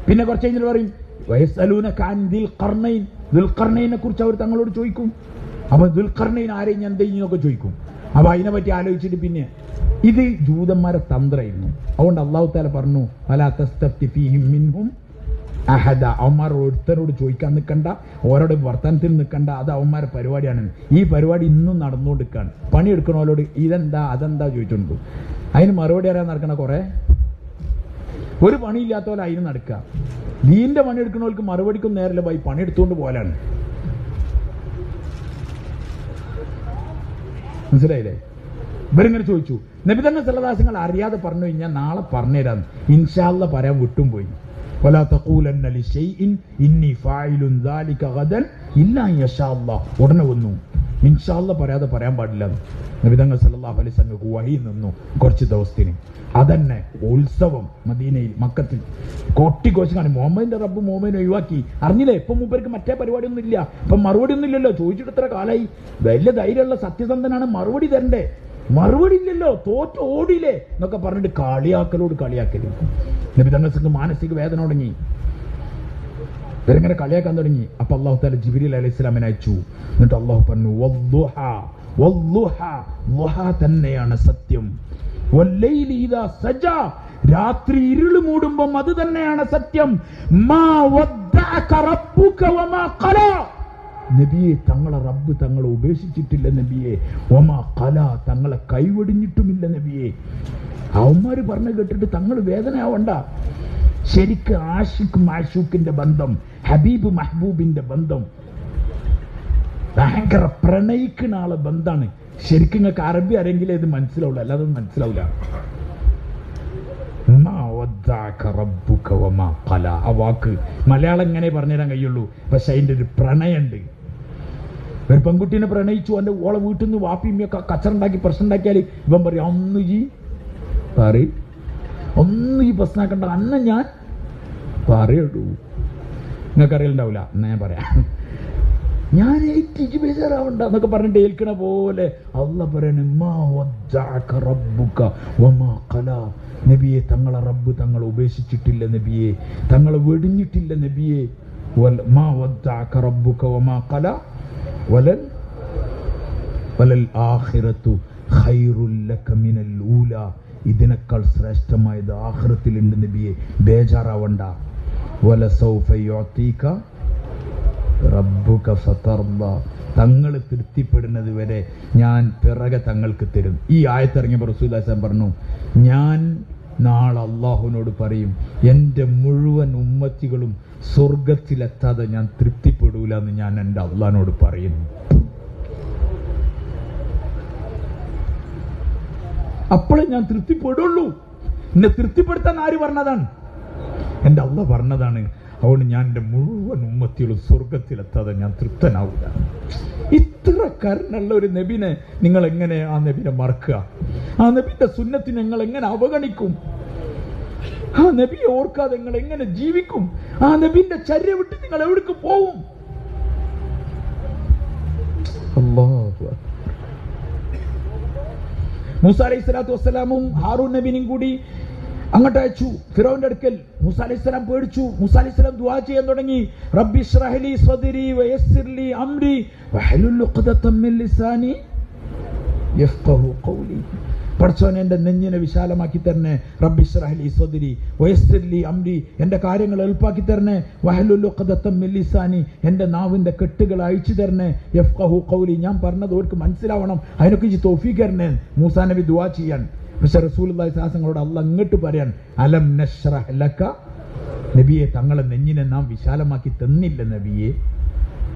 പിന്നെ കുറച്ച് കഴിഞ്ഞിട്ട് പറയും വയസ്സലൂനക അൻ ദുൽഖർനൈൻ. ദുൽഖർനൈനെ കുറിച്ച് അവർ തങ്ങളോട് ചോദിക്കും. അപ്പൊ ദുൽഖർനൈൻ ആരെയും ഞാൻ എന്നൊക്കെ ചോദിക്കും. അപ്പൊ അതിനെ പറ്റി ആലോചിച്ചിട്ട് പിന്നെ ഇത് ജൂതന്മാരെ തന്ത്രമായിരുന്നു. അതുകൊണ്ട് അല്ലാഹു തആല പറഞ്ഞു, വലാ തസ്തഫ്തി ഫീഹിം മിൻഹും അഹദ. അവന്മാർ ഒരുത്തരോട് ചോദിക്കാൻ നിൽക്കണ്ട, ഓരോട് വർത്തമാനത്തിൽ നിൽക്കണ്ട. അത് അവന്മാരുടെ പരിപാടിയാണ്. ഈ പരിപാടി ഇന്നും നടന്നുകൊണ്ടിരിക്കുകയാണ്. പണിയെടുക്കണോലോട് ഇതെന്താ അതെന്താ ചോദിച്ചോണ്ട് അതിന് മറുപടി അറിയാൻ നടക്കണ കുറെ ഒരു പണിയില്ലാത്ത പോലെ അതിന് നടക്കുക. ദീന്റെ പണി എടുക്കുന്നവർക്ക് മറുപടിക്കും നേരല്ല പോയി പണിയെടുത്തുകൊണ്ട് പോലാണ്. മനസ്സിലായില്ലേ? ഇവരിങ്ങനെ ചോദിച്ചു, നബി തങ്ങൾ സല്ലല്ലാഹു അറിയാതെ പറഞ്ഞു കഴിഞ്ഞാൽ നാളെ പറഞ്ഞുതരാന്ന്. ഇൻഷാ അല്ലാഹ് പറയാൻ വിട്ടും പോയി. വലാ തഖൂലന്ന ലിശൈഇൻ ഇന്നി ഫായിലുൻ ദാലിക ഗദൻ ഇല്ലാ യശാ അല്ലാഹ്. ഉടനെ വന്നു, ഇൻഷാ അല്ലാഹ് പറയാതെ പറയാൻ പാടില്ല. നബി തങ്ങൾ സല്ലല്ലാഹു അലൈഹി വസല്ലം വഹി നിന്നു കുറച്ച് ദിവസത്തിന്. അതന്നെ ഉത്സവം മദീനയിൽ മക്കത്തിൽ കോട്ടിക്കോശാണ്. മുഹമ്മദിന്റെ റബ്ബ് മുഹമ്മദിനെ ഒഴിവാക്കി അറിഞ്ഞില്ലേ? ഇപ്പൊ മൂപ്പർക്ക് മറ്റേ പരിപാടിയൊന്നും ഇല്ല, ഇപ്പൊ മറുപടി ഒന്നും ഇല്ലല്ലോ. ചോദിച്ചിട്ട് എത്ര കാലായി? വലിയ ധൈര്യമുള്ള സത്യസന്ധനാണ്, മറുപടി തരണ്ടേ? മറുപടി ഇല്ലല്ലോ, തോറ്റ് ഓടിയില്ലേ എന്നൊക്കെ പറഞ്ഞിട്ട് കളിയാക്കലോട് കളിയാക്കലും. നബി തങ്ങൾക്ക് മാനസിക വേദന തുടങ്ങി, ഇവരിങ്ങനെ കളിയാക്കാൻ തുടങ്ങി. അപ്പൊ അല്ലാഹു തആല ജിബ്രീൽ അലൈഹിസ്സലാമിനെ അയച്ചു. എന്നിട്ട് അല്ലാഹു പറഞ്ഞു, തന്നെയാണ് സത്യം. രാത്രി ഇരുള് മൂടുമ്പം അത് തന്നെയാണ് സത്യം. നബിയെ, തങ്ങളെ റബ്ബ് തങ്ങളെ ഉപേക്ഷിച്ചിട്ടില്ല നബിയെ. ഒമാ ഖല, തങ്ങളെ കൈവടിഞ്ഞിട്ടുമില്ല നബിയെ. അവന്മാര് പറഞ്ഞു കേട്ടിട്ട് തങ്ങൾ വേദന ആവണ്ട. ശരിക്ക് ആഷിഖ് മാഷൂക്കിന്റെ ബന്ധം, ഹബീബ് മഹബൂബിന്റെ ബന്ധം ഭയങ്കര പ്രണയിക്കുന്ന ആളെ ബന്ധാണ്. ശരിക്കും നിങ്ങൾക്ക് അറബി അറിയെങ്കിലേ ഇത് മനസ്സിലാവില്ല, അല്ലാതെ മനസ്സിലാവില്ല. ആ വാക്ക് മലയാളം എങ്ങനെ പറഞ്ഞുതരാൻ കഴിയുള്ളൂ, പക്ഷെ അതിന്റെ ഒരു പ്രണയുണ്ട്. ഒരു പെൺകുട്ടീനെ പ്രണയിച്ചു, അവന്റെ ഓളെ വീട്ടിൽ നിന്ന് വാപ്പിയൊക്കെ കച്ചറുണ്ടാക്കി പ്രശ്നം ഉണ്ടാക്കിയാൽ ഇവൻ പറയും, ഒന്ന് ഈ പ്രശ്നമാക്കണ്ട, അന്ന ഞാൻ പറയുള്ളൂ. നിങ്ങൾക്ക് അറിയലുണ്ടാവില്ല, എന്നാ ഞാൻ പറയാം. ഞാൻ ബേജാറാവണ്ട എന്നൊക്കെ പറഞ്ഞിട്ട് ഏൽക്കണ പോലെ അല്ലാഹ് പറയണ, നബിയെ, തങ്ങളെ റബ്ബ് തങ്ങളെ ഉപേക്ഷിച്ചിട്ടില്ല നബിയെ, തങ്ങളെ വെടിഞ്ഞിട്ടില്ല നബിയെ. ഇതിനേക്കാൾ ശ്രേഷ്ഠമായത് ആഖിറത്തിലുണ്ട് നബിയെ, ബേജാറാവണ്ട. തങ്ങൾ തൃപ്തിപ്പെടുന്നത് വരെ ഞാൻ പിറകെ തങ്ങൾക്ക് തരും. ഈ ആയത്തിറങ്ങിയപ്പോൾ റസൂലുള്ളാഹി സ്വല്ലല്ലാഹു അലൈഹി വസല്ലം പറഞ്ഞു, ഞാൻ നാളെ അള്ളാഹുവിനോട് പറയും, എൻ്റെ മുഴുവൻ ഉമ്മത്തികളും സ്വർഗത്തിലെത്താതെ ഞാൻ തൃപ്തിപ്പെടൂല എന്ന് ഞാൻ എൻ്റെ അള്ളാഹിനോട് പറയുന്നു. അപ്പോഴേ ഞാൻ തൃപ്തിപ്പെടുള്ളൂ. എന്നെ തൃപ്തിപ്പെടുത്താൻ ആര് പറഞ്ഞതാണ്? എൻ്റെ അള്ളാഹ് പറഞ്ഞതാണ്. അതുകൊണ്ട് ഞാൻ എൻ്റെ മുഴുവൻ ഉമ്മത്തികളും സ്വർഗത്തിലെത്താതെ ഞാൻ തൃപ്തനാവില്ല. ഇത്ര കരുണുള്ള ഒരു നബിനെ നിങ്ങൾ എങ്ങനെ ആ നബിനെ മറക്കുക? ആ നബിന്റെ സുന്നത്തിനെ നിങ്ങൾ എങ്ങനെ അവഗണിക്കും? ആ നബിയെ ഓർക്കാതെ നിങ്ങൾ എങ്ങനെ ജീവിക്കും? ആ നബിന്റെ ചര്യ വിട്ട് നിങ്ങൾ എവിടേക്ക് പോവും? അല്ലാഹു മൂസാ അലൈഹിസ്സലാത്തു വസ്സലാമും ഹാറൂൻ നബിയും കൂടി അങ്ങോട്ട് അയച്ചു ഫിറൗന്റെ അടുക്കൽ. മൂസാ അലൈഹിസ്സലാം പേടിച്ചു. മൂസാ അലൈഹിസ്സലാം ദുആ ചെയ്യാൻ തുടങ്ങി, റബ്ബി ഇശ്റഹ് ലി സദ്രി വയസ്സിർ ലി അംരി വഹ്ലുൽ ഉഖ്ദതം മിൻ ലിസാനി യഫ്ഖഹു ഖൗലി. പടച്ചോനെ, എൻ്റെ നെഞ്ഞിനെ വിശാലമാക്കി തരണേ. റബ്ബി ഇശ്റഹ് ലി സദ്രി വയസ്സിർ ലി അംരി, എൻ്റെ കാര്യങ്ങൾ എളുപ്പാക്കി തരണേ. വഹ്ലുൽ ഉഖ്ദതം മിൻ ലിസാനി, എൻ്റെ നാവിൻ്റെ കെട്ടുകൾ അഴിച്ചു തരണേ. യഫ്ഖഹു ഖൗലി, ഞാൻ പറഞ്ഞത് അവർക്ക് മനസ്സിലാവണം, അതിനൊക്കെ ഈ തൗഫീഖ് തരണേ. മൂസാ നബി ദുആ ചെയ്യാൻ. പക്ഷെ റസൂലുള്ളാഹി സ്വല്ലല്ലാഹു അലൈഹി വസല്ലം അല്ലാഹ് അങ്ങോട്ട് പറയാൻ, അലം നശ്റഹ് ലക, നബിയെ തങ്ങളെ നെഞ്ഞിനെ നാം വിശാലമാക്കി തന്നില്ല നബിയെ.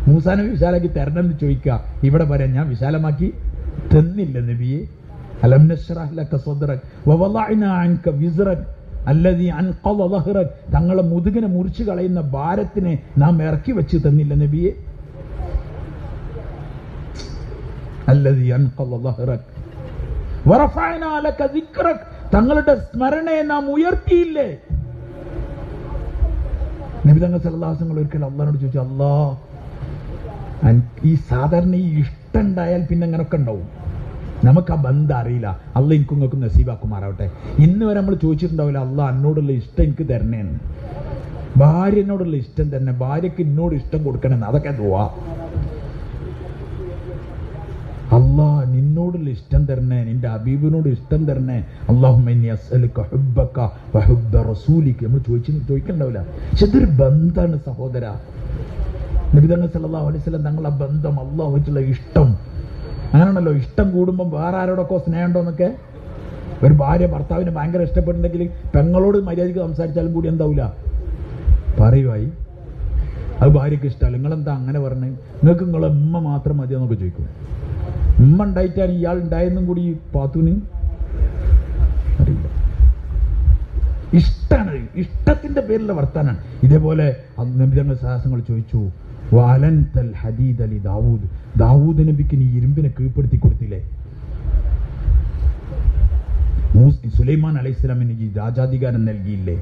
മൂസാ നബി വിശാലാക്കി തരണം എന്ന് ചോദിക്കുക, ഇവിടെ പറയാൻ ഞാൻ വിശാലമാക്കി തന്നില്ല നബിയെ. അലം നശ്റഹ് ലക സദ്റക് വവളഅനാ അൻക വിസ്റക് അല്ലദീ അൻഖള ദഹ്റക്, തങ്ങളെ മുതുകിനെ മുറിച്ചു കളയുന്ന ഭാരത്തിനെ നാം ഇറക്കി വെച്ച് തന്നില്ല നബിയെ. അല്ലദീ അൻഖള ദഹ്റക് വറഫഅനാ ലക ദിക്റക്, തങ്ങളുടെ സ്മരണയെ നാം ഉയർത്തിയില്ലേ. നബി തങ്ങൾ സല്ലല്ലാഹു അലൈഹി വസല്ലം ഒരിക്കൽ അല്ലാഹുവിനോട് ചോദിച്ചു, അല്ലാഹ്, ഈ സാധാരണ ഈ ഇഷ്ടം ഉണ്ടായാൽ പിന്നെ അങ്ങനൊക്കെ ഉണ്ടാവും, നമുക്ക് ആ ബന്ധം അറിയില്ല. അള്ളാഹ് എനിക്കും നിങ്ങൾക്ക് നസീബാക്കുമാറാവട്ടെ. ഇന്ന് വരെ നമ്മൾ ചോദിച്ചിട്ടുണ്ടാവില്ല, അള്ളാഹ് എന്നോടുള്ള ഇഷ്ടം എനിക്ക് തരണേന്ന്. ഭാര്യനോടുള്ള ഇഷ്ടം തന്നെ, ഭാര്യക്ക് എന്നോട് ഇഷ്ടം കൊടുക്കണമെന്ന്, അതൊക്കെ ദുആ. അള്ളാഹ് നിന്നോടുള്ള ഇഷ്ടം തരണേ, നിന്റെ ഹബീബിനോട് ഇഷ്ടം തരണേ. അല്ലാഹുമ്മ ഇന്നി അസ്അലുക ഹുബ്ബക വഹുബ്ബ റസൂലിക, നമ്മൾ ചോദിക്കണ്ടാവില്ല. പക്ഷെ ഇതൊരു ബന്ധമാണ് സഹോദര. നബി തങ്ങൾ സല്ലല്ലാഹു അലൈഹി വസല്ലം തങ്ങളുടെ ബന്ധം, അള്ളാഹുവായിട്ടുള്ള ഇഷ്ടം, അങ്ങനെയാണല്ലോ. ഇഷ്ടം കൂടുമ്പം വേറെ ആരോടൊക്കെ സ്നേഹമുണ്ടോ എന്നൊക്കെ ഒരു ഭാര്യ ഭർത്താവിനെ ഭയങ്കര ഇഷ്ടപ്പെടുന്നുണ്ടെങ്കിൽ പെങ്ങളോട് മര്യാദയ്ക്ക് സംസാരിച്ചാലും കൂടി എന്താവില്ല, പറയുവായി അത് ഭാര്യയ്ക്ക് ഇഷ്ടമല്ല. നിങ്ങളെന്താ അങ്ങനെ പറഞ്ഞേ, നിങ്ങൾക്ക് നിങ്ങളെ ഉമ്മ മാത്രം മതിയെന്നൊക്കെ ചോദിക്കും. ഉമ്മ ഉണ്ടായിട്ടാണ് ഇയാൾ ഉണ്ടായെന്നും കൂടി പാത്തുവിന് അറിയില്ല. ഇഷ്ടമാണ്, ഇഷ്ടത്തിന്റെ പേരിലുള്ള വർത്താനാണ്. ഇതേപോലെ നബിതങ്ങൾ സാഹസങ്ങൾ ചോദിച്ചു, വലൻതൽ ഹദീദ് അലി ദാവൂദ്, ദാവൂദ് നബിക്ക് നീ ഇരുമ്പിനെ കീഴ്പ്പെടുത്തി കൊടുത്തില്ലേ? സുലൈമാൻ അലൈഹിസ്സലാമിന് ഈ രാജാധികാരം നൽകിയില്ലേ?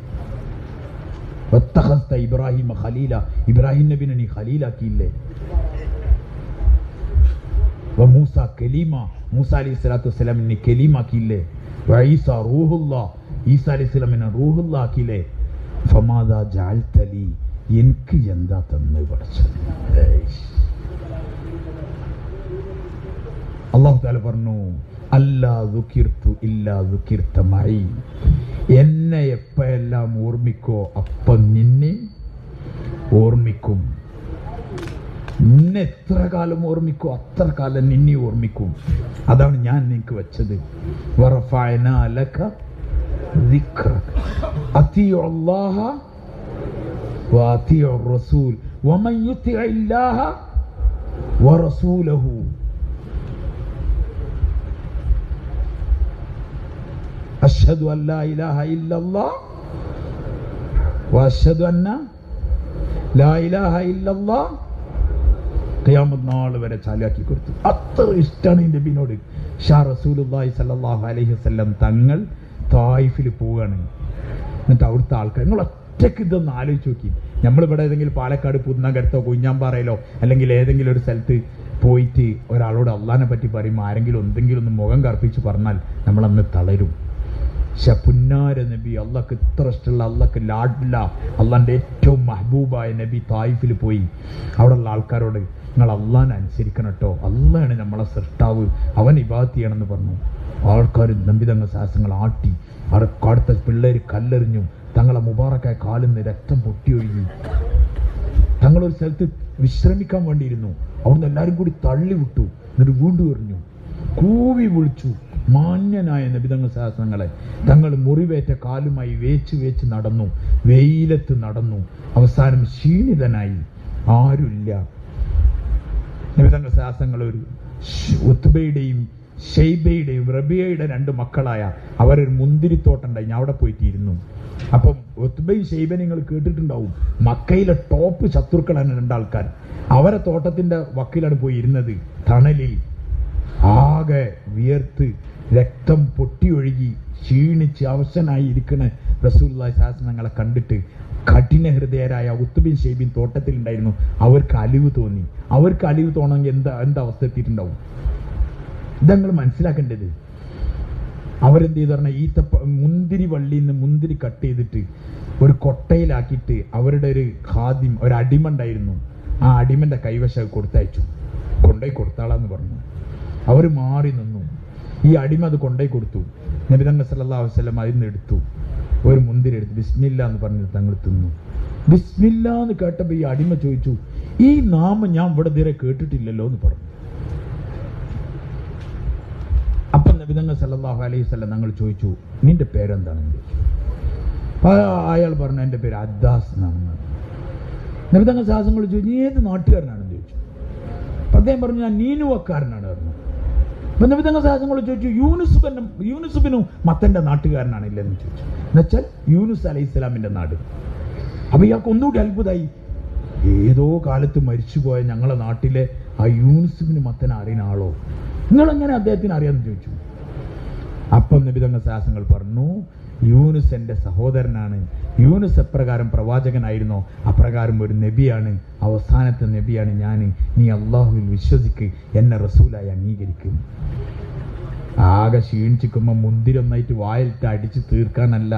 ഇബ്രാഹിം ഖലീല, ഇബ്രാഹിം നബിനെ നീ ഖലീലാക്കിയില്ലേ? മൂസ കലീമ, മൂസ അലൈഹി സ്വലാത്തു വസ്സലാമിനെ കലീമാക്കിയില്ലേ? ഈസ റൂഹുല്ലാ, ഈസ അലൈഹി സ്വലാമിനെ റൂഹുല്ലാ ആക്കിയില്ലേ? ഫമാദാ ജഅൽതലി, എനിക്ക് എന്താ തന്നു പഠിച്ചത്? അല്ലാഹു തആല പറഞ്ഞു, അല്ലാ ദുകിർതു ഇല്ലാ ദുകിർത മഈ, എന്നെ എപ്പോഴെല്ലാം ഓർമ്മിക്കോ അപ്പം നിന്നെ ഓർമ്മിക്കും. നിന്നെ എത്ര കാലം ഓർമ്മിക്കോ അത്ര കാലം നിന്നെ ഓർമ്മിക്കും. അതാണ് ഞാൻ നിനക്ക് വെച്ചത്. വറഫഅനാ ലക ദിക്റക അത്തിഉ അല്ലാഹ വഅത്തിഉ റസൂൽ വമൻ യുതിഇ അല്ലാഹ വറസൂലഹു അഷ്ഹദു അൻ ലാ ഇലാഹ ഇല്ലല്ലാഹ് വഅഷ്ഹദു അന്ന ലാ ഇലാഹ ഇല്ലല്ലാഹ് ഖിയാമത്ത് നാൾ വരെ ചാലാക്കി കൊടുത്തു. അത്ര ഇഷ്ടമാണ് ഈ നബിനോട്. ഷാ റസൂലുള്ളാഹി സ്വല്ലല്ലാഹു അലൈഹി വസല്ലം തങ്ങൾ തായിഫിൽ പോവുകയാണ്. എന്നിട്ട് അവിടുത്തെ ആൾക്കാർ, നിങ്ങൾ ഒറ്റയ്ക്ക് ഇതൊന്ന് ആലോചിച്ച് നോക്കി. നമ്മളിവിടെ ഏതെങ്കിലും പാലക്കാട് പുന്നകരത്തോ കുഞ്ഞാമ്പാറയിലോ അല്ലെങ്കിൽ ഏതെങ്കിലും ഒരു സ്ഥലത്ത് പോയിട്ട് ഒരാളോട് അള്ളാഹിനെ പറ്റി പറയുമ്പോൾ ആരെങ്കിലും എന്തെങ്കിലും ഒന്ന് മുഖം കറുപ്പിച്ച് പറഞ്ഞാൽ നമ്മളന്ന് തളരും. പക്ഷെ പുന്നാര നബി, അള്ളാഹ്ക്ക് ഇത്ര ഇഷ്ടമുള്ള, അള്ളാഹ്ക്ക് ലാഡ്ല, അള്ളാഹിൻ്റെ ഏറ്റവും മഹബൂബായ നബി തായിഫിൽ പോയി അവിടെയുള്ള ആൾക്കാരോട് നിങ്ങൾ അള്ളാഹിനെ അനുസരിക്കണം കേട്ടോ, അള്ളാഹാണ് നമ്മളെ സൃഷ്ടാവ്, അവൻ ഇബാദത്ത് ചെയ്യണമെന്ന് പറഞ്ഞു. ആൾക്കാർ നബിതങ്ങൾ സാഹസങ്ങൾ ആട്ടി, അടുത്ത പിള്ളേർ കല്ലെറിഞ്ഞു, തങ്ങളെ മുബാറക്കായ കാലിന്ന് രക്തം പൊട്ടിയൊഴുകി. തങ്ങളൊരു സ്ഥലത്ത് വിശ്രമിക്കാൻ വേണ്ടിയിരുന്നു, അവിടുന്ന് എല്ലാവരും കൂടി തള്ളി വിട്ടു. എന്നിട്ട് വീണ്ടും എറിഞ്ഞു, കൂവി വിളിച്ചു. മാന്യനായ നബിതങ്ങൾ സാഹസങ്ങളെ തങ്ങൾ മുറിവേറ്റ കാലുമായി വേച്ച് നടന്നു, വെയിലത്ത് നടന്നു, അവസാനം ക്ഷീണിതനായി, ആരുമില്ല. നബിതങ്ങൾ സാഹസങ്ങൾ ഒരു ഉത്ബയുടെയും ഷെയ്ബയുടെയും റബിയയുടെ 2 മക്കളായ അവരൊരു മുന്തിരിത്തോട്ടമുണ്ടായി, ഞാൻ അവിടെ പോയിട്ടിരുന്നു. അപ്പം ഉത്ബയും ഷെയ്ബയും നിങ്ങൾ കേട്ടിട്ടുണ്ടാവും, മക്കയിലെ ടോപ്പ് ശത്രുക്കളാണ് 2 ആൾക്കാർ. അവരെ തോട്ടത്തിന്റെ വക്കിലാണ് പോയി ഇരുന്നത്, തണലിൽ. ആകെ വിയർത്ത് രക്തം പൊട്ടിയൊഴുകി ക്ഷീണിച്ച് അവശനായി ഇരിക്കുന്ന റസൂലുള്ളാഹി സ്വല്ലല്ലാഹു അലൈഹി വസല്ലം കണ്ടിട്ട് കഠിന ഹൃദയരായ ഉത്ബയും ഷെയ്ബയും തോട്ടത്തിലുണ്ടായിരുന്നു. അവർക്ക് അലിവ് തോന്നി. അവർക്ക് അലിവ് തോന്നണമെങ്കിൽ എന്താ അവസ്ഥ എത്തിയിട്ടുണ്ടാവും? ഇതങ്ങൾ മനസ്സിലാക്കേണ്ടത്. അവരെന്ത് ചെയ്തു പറഞ്ഞാൽ മുന്തിരി വള്ളിയിൽ നിന്ന് മുന്തിരി കട്ട് ചെയ്തിട്ട് ഒരു കൊട്ടയിലാക്കിയിട്ട് അവരുടെ ഒരു ഖാദിം, ഒരു അടിമ ഉണ്ടായിരുന്നു, ആ അടിമന്റെ കൈവശം കൊടുത്തയച്ചു. കൊണ്ടുപോയി കൊടുത്താളാന്ന് പറഞ്ഞു. അവർ മാറി നിന്നു. ഈ അടിമ അത് കൊണ്ടുപോയി കൊടുത്തു. നബി തങ്ങൾ സല്ലല്ലാഹു അലൈഹി വസല്ലം അതിൽ നിന്ന് എടുത്തു, ഒരു മുന്തിരി എടുത്ത് ബിസ്മില്ലാ എന്ന് പറഞ്ഞിട്ട് തങ്ങൾ തിന്നു. ബിസ്മില്ലാ എന്ന് കേട്ടപ്പോൾ ഈ അടിമ ചോദിച്ചു, ഈ നാമം ഞാൻ ഇവിടെ ഇതുവരെ കേട്ടിട്ടില്ലല്ലോ എന്ന് പറഞ്ഞു. അപ്പം നബി തങ്ങൾ സല്ലല്ലാഹു അലൈഹി വസല്ലം തങ്ങൾ ചോദിച്ചു, നിന്റെ പേരെന്താണെന്ന് ചോദിച്ചു. അയാൾ പറഞ്ഞു, എൻ്റെ പേര് അദ്ദാസ് എന്നാണെന്ന്. നബി തങ്ങൾ സാഹസങ്ങൾ ചോദിച്ചു, നീ ഏത് നാട്ടുകാരനാണെന്ന് ചോദിച്ചു. അദ്ദേഹം പറഞ്ഞു, ഞാൻ നീനുവക്കാരനാണ് പറഞ്ഞു. അപ്പൊ നബി തങ്ങൾ സാഹസങ്ങൾ ചോദിച്ചു, യൂനുസുബിനും മത്തന്റെ നാട്ടുകാരനാണില്ലെന്ന് ചോദിച്ചു. എന്നുവെച്ചാൽ യൂനുസ് അലൈഹിസ്സലാമിന്റെ നാട്. അപ്പൊ ഇയാൾക്ക് ഒന്നുകൂടി അത്ഭുതമായി, ഏതോ കാലത്ത് മരിച്ചുപോയ ഞങ്ങളെ നാട്ടിലെ ആ യൂനുസുബിന് മത്തനെ അറിയുന്ന ആളോ, നിങ്ങളെങ്ങനെ അദ്ദേഹത്തിന് അറിയാമെന്ന് ചോദിച്ചു. അപ്പം നബി തങ്ങൾ സാഹസങ്ങൾ പറഞ്ഞു, യൂനുസ് എൻ്റെ സഹോദരനാണ്. യൂനുസ് എപ്രകാരം പ്രവാചകനായിരുന്നോ അപ്രകാരം ഒരു നബിയാണ്, അവസാനത്തെ നബിയാണ് ഞാൻ. നീ അള്ളാഹുവിൽ വിശ്വസിക്ക്, എന്നെ റസൂലായി അംഗീകരിക്കും. ആകെ ക്ഷീണിച്ചിക്കുമ്പോൾ മുന്തിരൊന്നായിട്ട് വായിലിട്ട് അടിച്ച് തീർക്കാനല്ല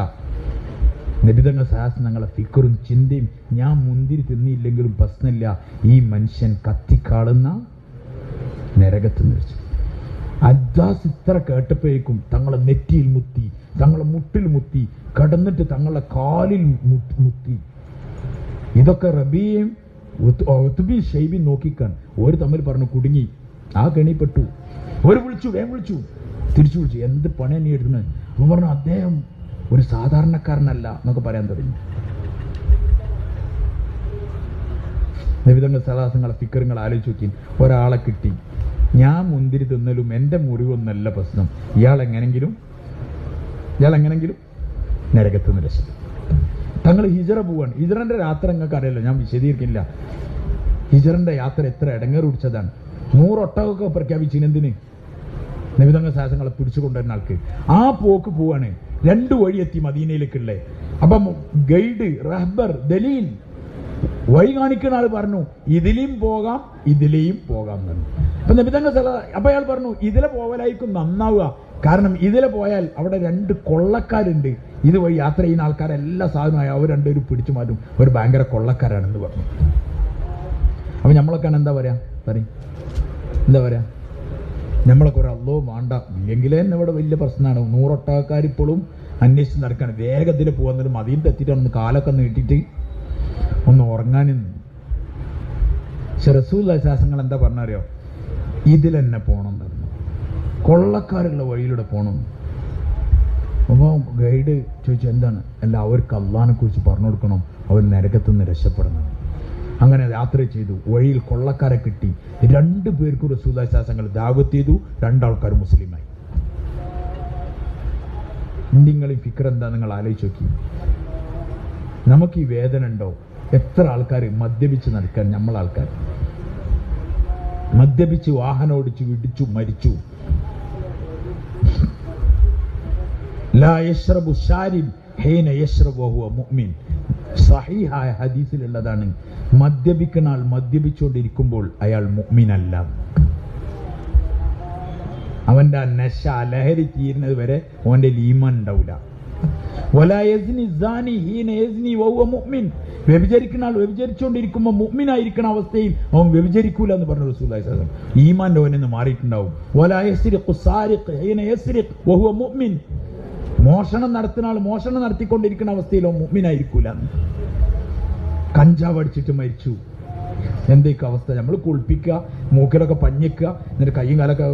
നബിതങ്ങൾ സാഹസങ്ങളെ ഫിക്കറും ചിന്തയും. ഞാൻ മുന്തിരി തിന്നിയില്ലെങ്കിലും പ്രശ്നമില്ല, ഈ മനുഷ്യൻ കത്തിക്കാളുന്ന നരകത്ത് നിറച്ചു. അദ്ദാസ് ഇത്ര കേട്ടപ്പോഴേക്കും തങ്ങളെ നെറ്റിയിൽ മുത്തി, തങ്ങളെ മുട്ടിൽ മുത്തി, കടന്നിട്ട് തങ്ങളെ കാലിൽ മുത്തി. ഇതൊക്കെ റബിയയും ഉത്ബയും ഷെയ്ബയും നോക്കിക്കാൻ ഒരു തമ്മിൽ പറഞ്ഞു കുടുങ്ങി. ആ കെണിപ്പെട്ടു. ഒരു വിളിച്ചു, വേഗം വിളിച്ചു, തിരിച്ചു വിളിച്ചു, എന്ത് പണിയാണ് നീ എടുക്കുന്നത്? അപ്പം പറഞ്ഞു അദ്ദേഹം ഒരു സാധാരണക്കാരനല്ല എന്നൊക്കെ പറയാൻ തുടങ്ങി. നബിതങ്ങൾ സലാസങ്ങളെ ഫിക്കറുകൾ ആലോചിച്ച് നോക്കി. ഒരാളെ കിട്ടി, ഞാൻ മുന്തിരി തിന്നലും എൻ്റെ മുറിവൊന്നല്ല പ്രശ്നം, ഇയാളെങ്ങനെങ്കിലും നരകത്ത് നിന്ന് രക്ഷപ്പെടും. തങ്ങൾ ഹിജറ പോവാണ്. ഹിജറന്റെ യാത്ര നിങ്ങൾക്ക് അറിയില്ല, ഞാൻ വിശദീകരിക്കില്ല. ഹിജറന്റെ യാത്ര എത്ര ഇടങ്ങേറ് പിടിച്ചതാണ്. 100 ഒട്ടകമൊക്കെ പ്രഖ്യാപിച്ചിന്. എന്തിന്? നബിതങ്ങൾ സാഹസങ്ങളെ പിടിച്ചു കൊണ്ടുവരുന്ന ആൾക്ക്. ആ പോക്ക് പോവാണ്. 2 വഴി എത്തി മദീനയിലേക്കുള്ളേ. അപ്പം ഗൈഡ്, റഹ്ബർ, ദലീൽ, വഴി കാണിക്കുന്ന ആൾ പറഞ്ഞു ഇതിലെയും പോകാം ഇതിലെയും പോകാം പറഞ്ഞു. അപ്പൊ നബിതങ്ങൾ അപ്പൊ അയാൾ പറഞ്ഞു ഇതിലെ പോവലായിരിക്കും നന്നാവുക, കാരണം ഇതിലെ പോയാൽ അവിടെ 2 കൊള്ളക്കാരുണ്ട്, ഇതുവഴി യാത്ര ചെയ്യുന്ന ആൾക്കാരെ എല്ലാ സാധനമായി അവർ രണ്ടുപേരും പിടിച്ചു മാറ്റും, ഒരു ഭയങ്കര കൊള്ളക്കാരാണെന്ന് പറഞ്ഞു. അപ്പൊ നമ്മളൊക്കെ എന്താ പറയാ നമ്മളൊക്കെ ഒരു അല്ലോ വേണ്ട ഇല്ലെങ്കിലേ തന്നെ ഇവിടെ വലിയ പ്രശ്നമാണ്. 100 ഒട്ടകക്കാർ ഇപ്പോഴും അന്വേഷിച്ച് നടക്കാണ്. വേഗത്തിൽ പോകുന്നത് മദീനത്ത് എത്തിയിട്ടാണ് കാലൊക്കെ നീട്ടിയിട്ട് ഒന്ന് ഉറങ്ങാനും. പക്ഷെ റസൂലുള്ളാഹി ശാസനങ്ങൾ എന്താ പറഞ്ഞറിയോ? ഇതിൽ തന്നെ പോകണം പറഞ്ഞു, കൊള്ളക്കാരുള്ള വഴിയിലൂടെ പോകണം. അപ്പോൾ ഗൈഡ് ചോദിച്ചു എന്താണ്? അല്ല, അവർക്ക് അള്ളാഹിനെ കുറിച്ച് പറഞ്ഞു കൊടുക്കണം, അവർ നരകത്തുനിന്ന് രക്ഷപ്പെടണം. അങ്ങനെ യാത്ര ചെയ്തു. വഴിയിൽ കൊള്ളക്കാരെ കിട്ടി. 2 പേർക്കും റസൂലുള്ളാഹി ശാസനങ്ങൾ ദഅവത്ത് ചെയ്തു. 2 ആൾക്കാർ മുസ്ലിമായി. നിങ്ങളീ ഫിക്ർ എന്താ നിങ്ങൾ ആലോചിച്ച് നോക്കി. നമുക്ക് ഈ വേദന ഉണ്ടോ? എത്ര ആൾക്കാർ മദ്യപിച്ച് നടക്കാൻ, നമ്മളാൾക്കാർ മദ്യപിച്ച് വാഹനം ഓടിച്ചു ഇടിച്ചു മരിച്ചു. ലാ യശ്റബു ശാരിബ് ഹീന യശ്റബു വഹുവ മുഅ്മിൻ. സഹീഹായ ഹദീസിലുള്ളതാണ്, മദ്യപിക്കുന്ന ആൾ മദ്യപിച്ചുകൊണ്ടിരിക്കുമ്പോൾ അയാൾ മുഅ്മിനല്ല. അവന്റെ ആ നശ, ലഹരി തീരുന്നത് വരെ അവന്റെ ഈമാൻ ഉണ്ടാവില്ല. വലാ യസ്നി സാനി ഹീന യസ്നി വഹുവ മുഅ്മിൻ. വ്യഭിചരിക്കുന്ന ആൾ വ്യഭിചരിച്ചുകൊണ്ടിരിക്കുമ്പോൾ മുഅ്മിനായിരിക്കുന്ന അവസ്ഥയിൽ അവൻ വ്യഭിചരിക്കൂല എന്ന് പറഞ്ഞു റസൂലുള്ളാഹി സ്വല്ലല്ലാഹു അലൈഹി വസല്ലം. ഈമാന്റെ അവനെന്ന് മാറിയിട്ടുണ്ടാവും. വലാ യസ്രിഖു സാരിഖ് ഹീന യസ്രിഖ് വഹുവ മുഅ്മിൻ. മോഷണം നടത്തുന്ന ആൾ മോഷണം നടത്തിക്കൊണ്ടിരിക്കുന്ന അവസ്ഥയിൽ അവൻ മുഅ്മിനായിരിക്കൂല. കഞ്ചാവ് അടിച്ചിട്ട് മരിച്ചു. എന്തൊക്കെ അവസ്ഥ. നമ്മൾ കുളിപ്പിക്കുക, മൂക്കിലൊക്കെ പഞ്ഞിക്കുക, എന്നിട്ട് കയ്യും കാലൊക്കെ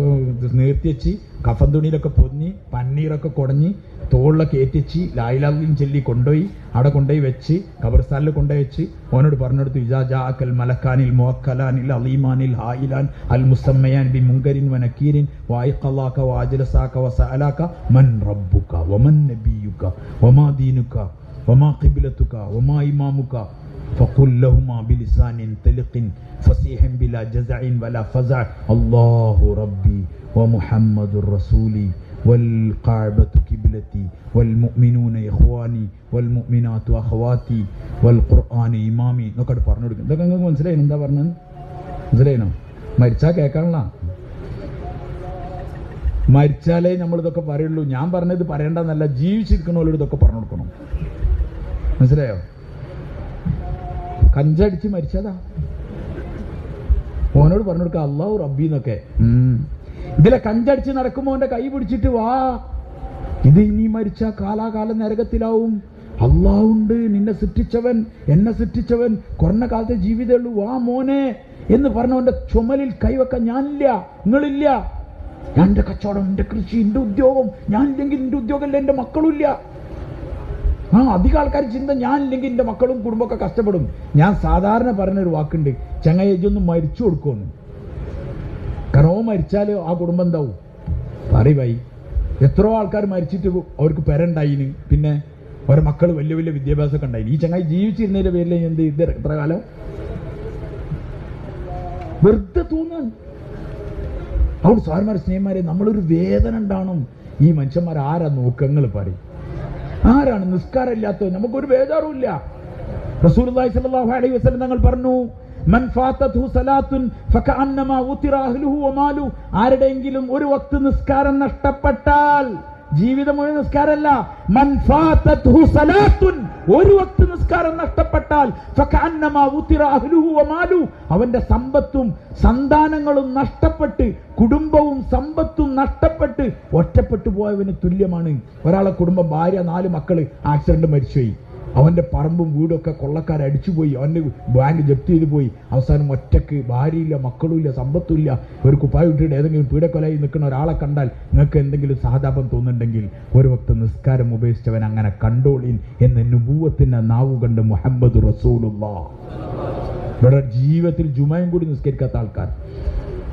നീർത്തി വെച്ച് കഫൻ തുണിയിലൊക്കെ പൊന്നി പന്നീറൊക്കെ കുടഞ്ഞ് തോളിലൊക്കെ ഏറ്റിച്ച് ലായിലായും ചൊല്ലി കൊണ്ടുപോയി അവിടെ കൊണ്ടുപോയി വെച്ച് ഖബർസ്ഥാനിൽ കൊണ്ടുപോയി വെച്ച് ഓനോട് പറഞ്ഞെടുത്തു ഇജാ ജാഅക്കൽ മലക്കാനിൽ മുഅക്കലാനിൽ അലീമാനിൽ ഹായിലാൻ അൽ മുസമ്മയാൻ ബി മുൻകരിൻ വനക്കീരിൻ വഅഖലാക വഅജ്ലസാക വസഅലാക മൻ റബ്ബുക വമൻ നബിയുക വമാ ദീനുക വമാ ഖിബ്ലതുക വമാ ഇമാമുക فقل لهما بلسان طلق فصيح بلا جزع ولا فزع الله ربي ومحمد رسولي والكعبة قبلتي والمؤمنون إخواني والمؤمنات أخواتي والقرآن إمامي. നോക്കട്ടെ പറഞ്ഞു കൊടുക്കും. ഇതൊക്കെ നിങ്ങൾക്ക് മനസ്സിലായി? എന്താ പറഞ്ഞത് മനസ്സിലായിനോ? മരിച്ചാൽ കേൾക്കാനുള്ള, മരിച്ചാലേ നമ്മളിതൊക്കെ പറയുള്ളൂ. ഞാൻ പറഞ്ഞത് പറയേണ്ടെന്നല്ല, ജീവിച്ചിരിക്കണോലോട് ഇതൊക്കെ പറഞ്ഞു കൊടുക്കണം. മനസ്സിലായോ? കഞ്ചടിച്ച് മരിച്ചതാ, ഓനോട് പറഞ്ഞു കൊടുക്കുക അല്ലാഹു റബ്ബി എന്നൊക്കെ. ഇതിലെ കഞ്ചടിച്ച് നടക്കുമ്പോ അവന്റെ കൈ പിടിച്ചിട്ട് വാ, ഇത് ഇനി മരിച്ച കാലാകാലം നരകത്തിലാവും. അള്ളാഹുണ്ട്, നിന്നെ സൃഷ്ടിച്ചവൻ, എന്നെ സൃഷ്ടിച്ചവൻ, കുറഞ്ഞ കാലത്തെ ജീവിതമുള്ളൂ, വാ മോനെ എന്ന് പറഞ്ഞവന്റെ ചുമലിൽ കൈവെക്കാൻ ഞാനില്ല, നിങ്ങളില്ല. ഞാൻ എന്റെ കച്ചവടം, എന്റെ കൃഷി, എന്റെ ഉദ്യോഗം, ഞാനില്ലെങ്കിൽ എന്റെ ഉദ്യോഗമല്ല, എന്റെ മക്കളും ഇല്ല. അധികം ആൾക്കാർ ചിന്ത ഞാനില്ലെങ്കിൽ എന്റെ മക്കളും കുടുംബമൊക്കെ കഷ്ടപ്പെടും. ഞാൻ സാധാരണ പറഞ്ഞൊരു വാക്കുണ്ട്, ചങ്ങയൊന്ന് മരിച്ചു കൊടുക്കുമെന്ന്. കാരണം ഓ മരിച്ചാൽ ആ കുടുംബം എന്താവും പറയുവായി. എത്രയോ ആൾക്കാർ മരിച്ചിട്ട് അവർക്ക് പെരണ്ടായിന്, പിന്നെ ഓരോ മക്കൾ വലിയ വലിയ വിദ്യാഭ്യാസമൊക്കെ ഉണ്ടായിന്. ഈ ചങ്ങായി ജീവിച്ചിരുന്നതിന്റെ പേരിൽ എന്ത് ഇത് എത്ര കാലം വെറുതെ തോന്നാൻ. അതുകൊണ്ട് സാർമാർ സ്നേഹന്മാരെ, നമ്മളൊരു വേദന ഉണ്ടാവണം. ഈ മനുഷ്യന്മാർ ആരാ നോക്കങ്ങൾ പറയും, ആരാണ് നിസ്കാരം ഇല്ലാത്തത്? നമുക്കൊരു ബേജാറുമില്ല. റസൂലുള്ളാഹി സ്വല്ലല്ലാഹു അലൈഹി വസല്ലം തങ്ങൾ പറഞ്ഞു, മൻ ഫാതത്ഹു സലാത്തുൻ ഫകഅന്നമാ ഉതിറ അഹ്ലുഹു വമാലു. ആരുടെയെങ്കിലും ഒരു വക്ത് നിസ്കാരം നഷ്ടപ്പെട്ടാൽ, ജീവിതം മുഴുവൻ നിസ്കാരമല്ല, മൻ ഫാതത്ഹു സലാത്തുൻ, ഒരു വക്ത് നിസ്കാരം നഷ്ടപ്പെട്ടാൽ ഫകഅന്നമാ ഉതിറ അഹ്ലുഹു വമാലു, അവന്റെ സമ്പത്തും സന്താനങ്ങളും നഷ്ടപ്പെട്ട്, കുടുംബവും സമ്പത്തും നഷ്ടപ്പെട്ട് ഒറ്റപ്പെട്ടു പോയവന് തുല്യമാണ്. ഒരാളെ കുടുംബം, ഭാര്യ, 4 മക്കള്, ആക്സിഡന്റ് മരിച്ചുപോയി. അവന്റെ പറമ്പും വീടൊക്കെ കൊള്ളക്കാർ അടിച്ചുപോയി, അവന്റെ ബാങ്ക് ജപ്തി ചെയ്ത് പോയി. അവസാനം ഒറ്റക്ക്, ഭാര്യയില്ല, മക്കളുമില്ല, സമ്പത്തുമില്ല, ഒരു കുപ്പായ ഇട്ടിട്ട് ഏതെങ്കിലും പീഡക്കൊലയിൽ നിൽക്കുന്ന ഒരാളെ കണ്ടാൽ നിങ്ങൾക്ക് എന്തെങ്കിലും സഹതാപം തോന്നുന്നുണ്ടെങ്കിൽ ഒരു വക്ത് നിസ്കാരം ഉപേക്ഷിച്ചവൻ അങ്ങനെ കണ്ടോളീൻ എന്ന് നുബുവത്തിന്റെ നാവ് കണ്ട് മുഹമ്മദ് റസൂലുള്ളാഹ്. ഇവിടെ ജീവിതത്തിൽ ജുമയും കൂടി നിസ്കരിക്കാത്ത ആൾക്കാർ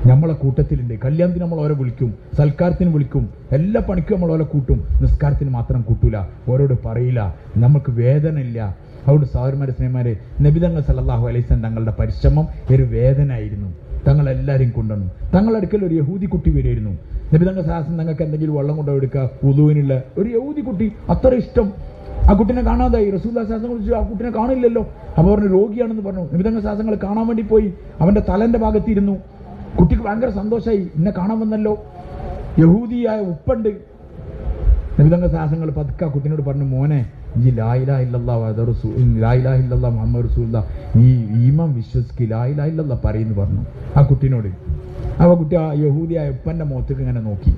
നമ്മളെ കൂട്ടത്തിലുണ്ട്. കല്യാണത്തിന് നമ്മൾ ഓരോ വിളിക്കും, സൽക്കാരത്തിന് വിളിക്കും, എല്ലാ പണിക്കും നമ്മൾ ഓരോ കൂട്ടും, നിസ്കാരത്തിന് മാത്രം കൂട്ടൂല, ഓരോട് പറയില്ല, നമുക്ക് വേദന ഇല്ല. അതുകൊണ്ട് സഹോദരന്മാരെ, സ്നേഹന്മാരെ, നബി തങ്ങൾ സല്ലല്ലാഹു അലൈഹി വസല്ലം തങ്ങളുടെ പരിശ്രമം ഒരു വേദന ആയിരുന്നു. തങ്ങളെല്ലാവരും കൊണ്ടുവന്നു. തങ്ങളുടെ അടുക്കൽ ഒരു യഹൂദി കുട്ടി വരുമായിരുന്നു. നബി തങ്ങൾ സാഹസം തങ്ങൾക്ക് എന്തെങ്കിലും വെള്ളം കൊണ്ടുപോയെടുക്കുക, വുദൂവിനുള്ള ഒരു യഹൂദി കുട്ടി, അത്ര ഇഷ്ടം. ആ കുട്ടിനെ കാണാതായി. റസൂലുള്ളാഹി സ്വല്ലല്ലാഹു അലൈഹി വസല്ലം ആ കുട്ടിനെ കാണില്ലല്ലോ. അപ്പോൾ പറഞ്ഞു രോഗിയാണെന്ന് പറഞ്ഞു. നബി തങ്ങൾ സാഹസങ്ങൾ കാണാൻ വേണ്ടി പോയി. അവന്റെ തലന്റെ ഭാഗത്തിരുന്നു. കുട്ടിക്ക് ഭയങ്കര സന്തോഷമായി, എന്നെ കാണാൻ വന്നല്ലോ. യഹൂദിയായ ഉപ്പുണ്ട്. നബി തങ്ങൾ സാഹസങ്ങൾ പതുക്കെ കുട്ടിനോട് പറഞ്ഞു, മോനെ ഈ ലാ ഇലാഹ ഇല്ലല്ലാഹ് മുഹമ്മദ് റസൂലുള്ളാഹ്, ഈ ഈമാൻ വിശ്വസിക്ക്, ലാ ഇലാഹ ഇല്ലല്ലാഹ് പറയുന്നു പറഞ്ഞു ആ കുട്ടിനോട്. ആ കുട്ടി ആ യഹൂദിയായ ഉപ്പന്റെ മുഖത്തേക്ക് ഇങ്ങനെ നോക്കി.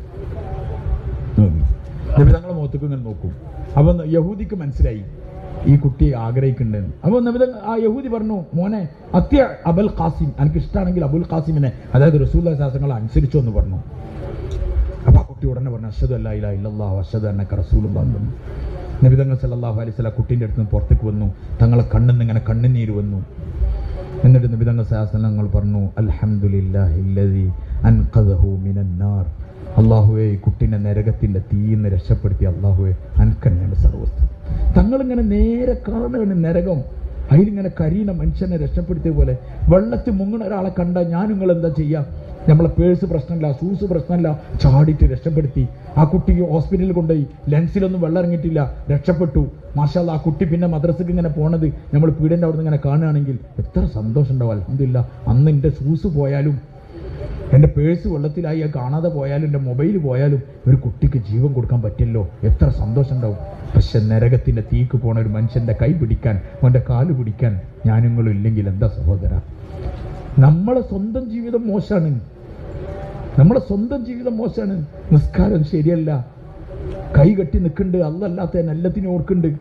നബി തങ്ങളുടെ മുഖത്തേക്ക് ഇങ്ങനെ നോക്കും. അപ്പൊ യഹൂദിക്ക് മനസ്സിലായി ഈ കുട്ടി ആഗ്രഹിക്കുന്നുണ്ടെന്ന്. അപ്പോൾ നബി ആ യഹൂദി പറഞ്ഞു, മോനെ അത്യ അബുൽ ഖാസിം, എനിക്ക് ഇഷ്ടമാണെങ്കിൽ അബുൽ ഖാസിമിനെ, അതായത് റസൂലുള്ളാഹി ശാസനങ്ങൾ അനുസരിച്ചു എന്ന് പറഞ്ഞു. അപ്പൊ ആ കുട്ടി ഉടനെ പറഞ്ഞു, അശ്ഹദു അല്ലാ ഇലാഹ ഇല്ലല്ലാഹ് വഅശ്ഹദു അന്നക റസൂലുള്ളാഹ് എന്ന്. നബി തങ്ങൾ സല്ലല്ലാഹു അലൈഹി വസല്ലം കുട്ടീൻ്റെ അടുത്ത് നിന്ന് പുറത്തേക്ക് വന്നു. തങ്ങളെ കണ്ണിന്ന് ഇങ്ങനെ കണ്ണുനീര് വന്നു. എന്നിട്ട് നബി തങ്ങൾ ശാസനങ്ങൾ പറഞ്ഞു, അൽഹംദുലില്ലാഹില്ലദീ അൻഖദഹു മിനന്നാർ. അല്ലാഹുവേ, ഈ കുട്ടീനെ നരകത്തിന്റെ തീയിന്ന് രക്ഷപ്പെടുത്തി അല്ലാഹുവേ, അൻകന്നെയാണ് സർവ്വസ്തു. തങ്ങളിങ്ങനെ നേരെ കാണുകയാണ് നരകം. അതിലിങ്ങനെ കരിയുന്ന മനുഷ്യനെ രക്ഷപ്പെടുത്തിയ പോലെ വെള്ളത്തിൽ മുങ്ങുന്ന ഒരാളെ കണ്ടാൽ ഞാൻ നിങ്ങൾ എന്താ ചെയ്യുക? നമ്മളെ പേഴ്സ് പ്രശ്നമില്ല, ഷൂസ് പ്രശ്നമില്ല, ചാടിയിട്ട് രക്ഷപ്പെടുത്തി. ആ കുട്ടിക്ക് ഹോസ്പിറ്റലിൽ കൊണ്ടുപോയി, ലെൻസിലൊന്നും വെള്ളം ഇറങ്ങിയിട്ടില്ല, രക്ഷപ്പെട്ടു. മാഷാ അല്ലാഹ്. ആ കുട്ടി പിന്നെ മദ്രസക്ക് ഇങ്ങനെ പോണത് നമ്മൾ പീഡൻ്റെ അവിടെ നിന്ന് ഇങ്ങനെ കാണുകയാണെങ്കിൽ എത്ര സന്തോഷം ഉണ്ടാവും. അൽഹംദുലില്ലാ, അന്ന് എൻ്റെ ഷൂസ് പോയാലും എൻ്റെ പേഴ്സ് വെള്ളത്തിലായി കാണാതെ പോയാലും എൻ്റെ മൊബൈൽ പോയാലും ഒരു കുട്ടിക്ക് ജീവൻ കൊടുക്കാൻ പറ്റില്ലോ, എത്ര സന്തോഷം ഉണ്ടാവും. പക്ഷെ നരകത്തിൻ്റെ തീക്ക് പോണ ഒരു മനുഷ്യൻ്റെ കൈ പിടിക്കാൻ, അവൻ്റെ കാല് പിടിക്കാൻ ഞാനിങ്ങളും ഇല്ലെങ്കിൽ എന്താ സഹോദര? നമ്മളെ സ്വന്തം ജീവിതം മോശമാണ്. നമ്മളെ സ്വന്തം ജീവിതം മോശമാണ്. നിസ്കാരം ശരിയല്ല, കൈ കെട്ടി നിൽക്കുന്നുണ്ട്, അല്ലാത്ത എല്ലാത്തിനും ഓർക്കുന്നുണ്ട്.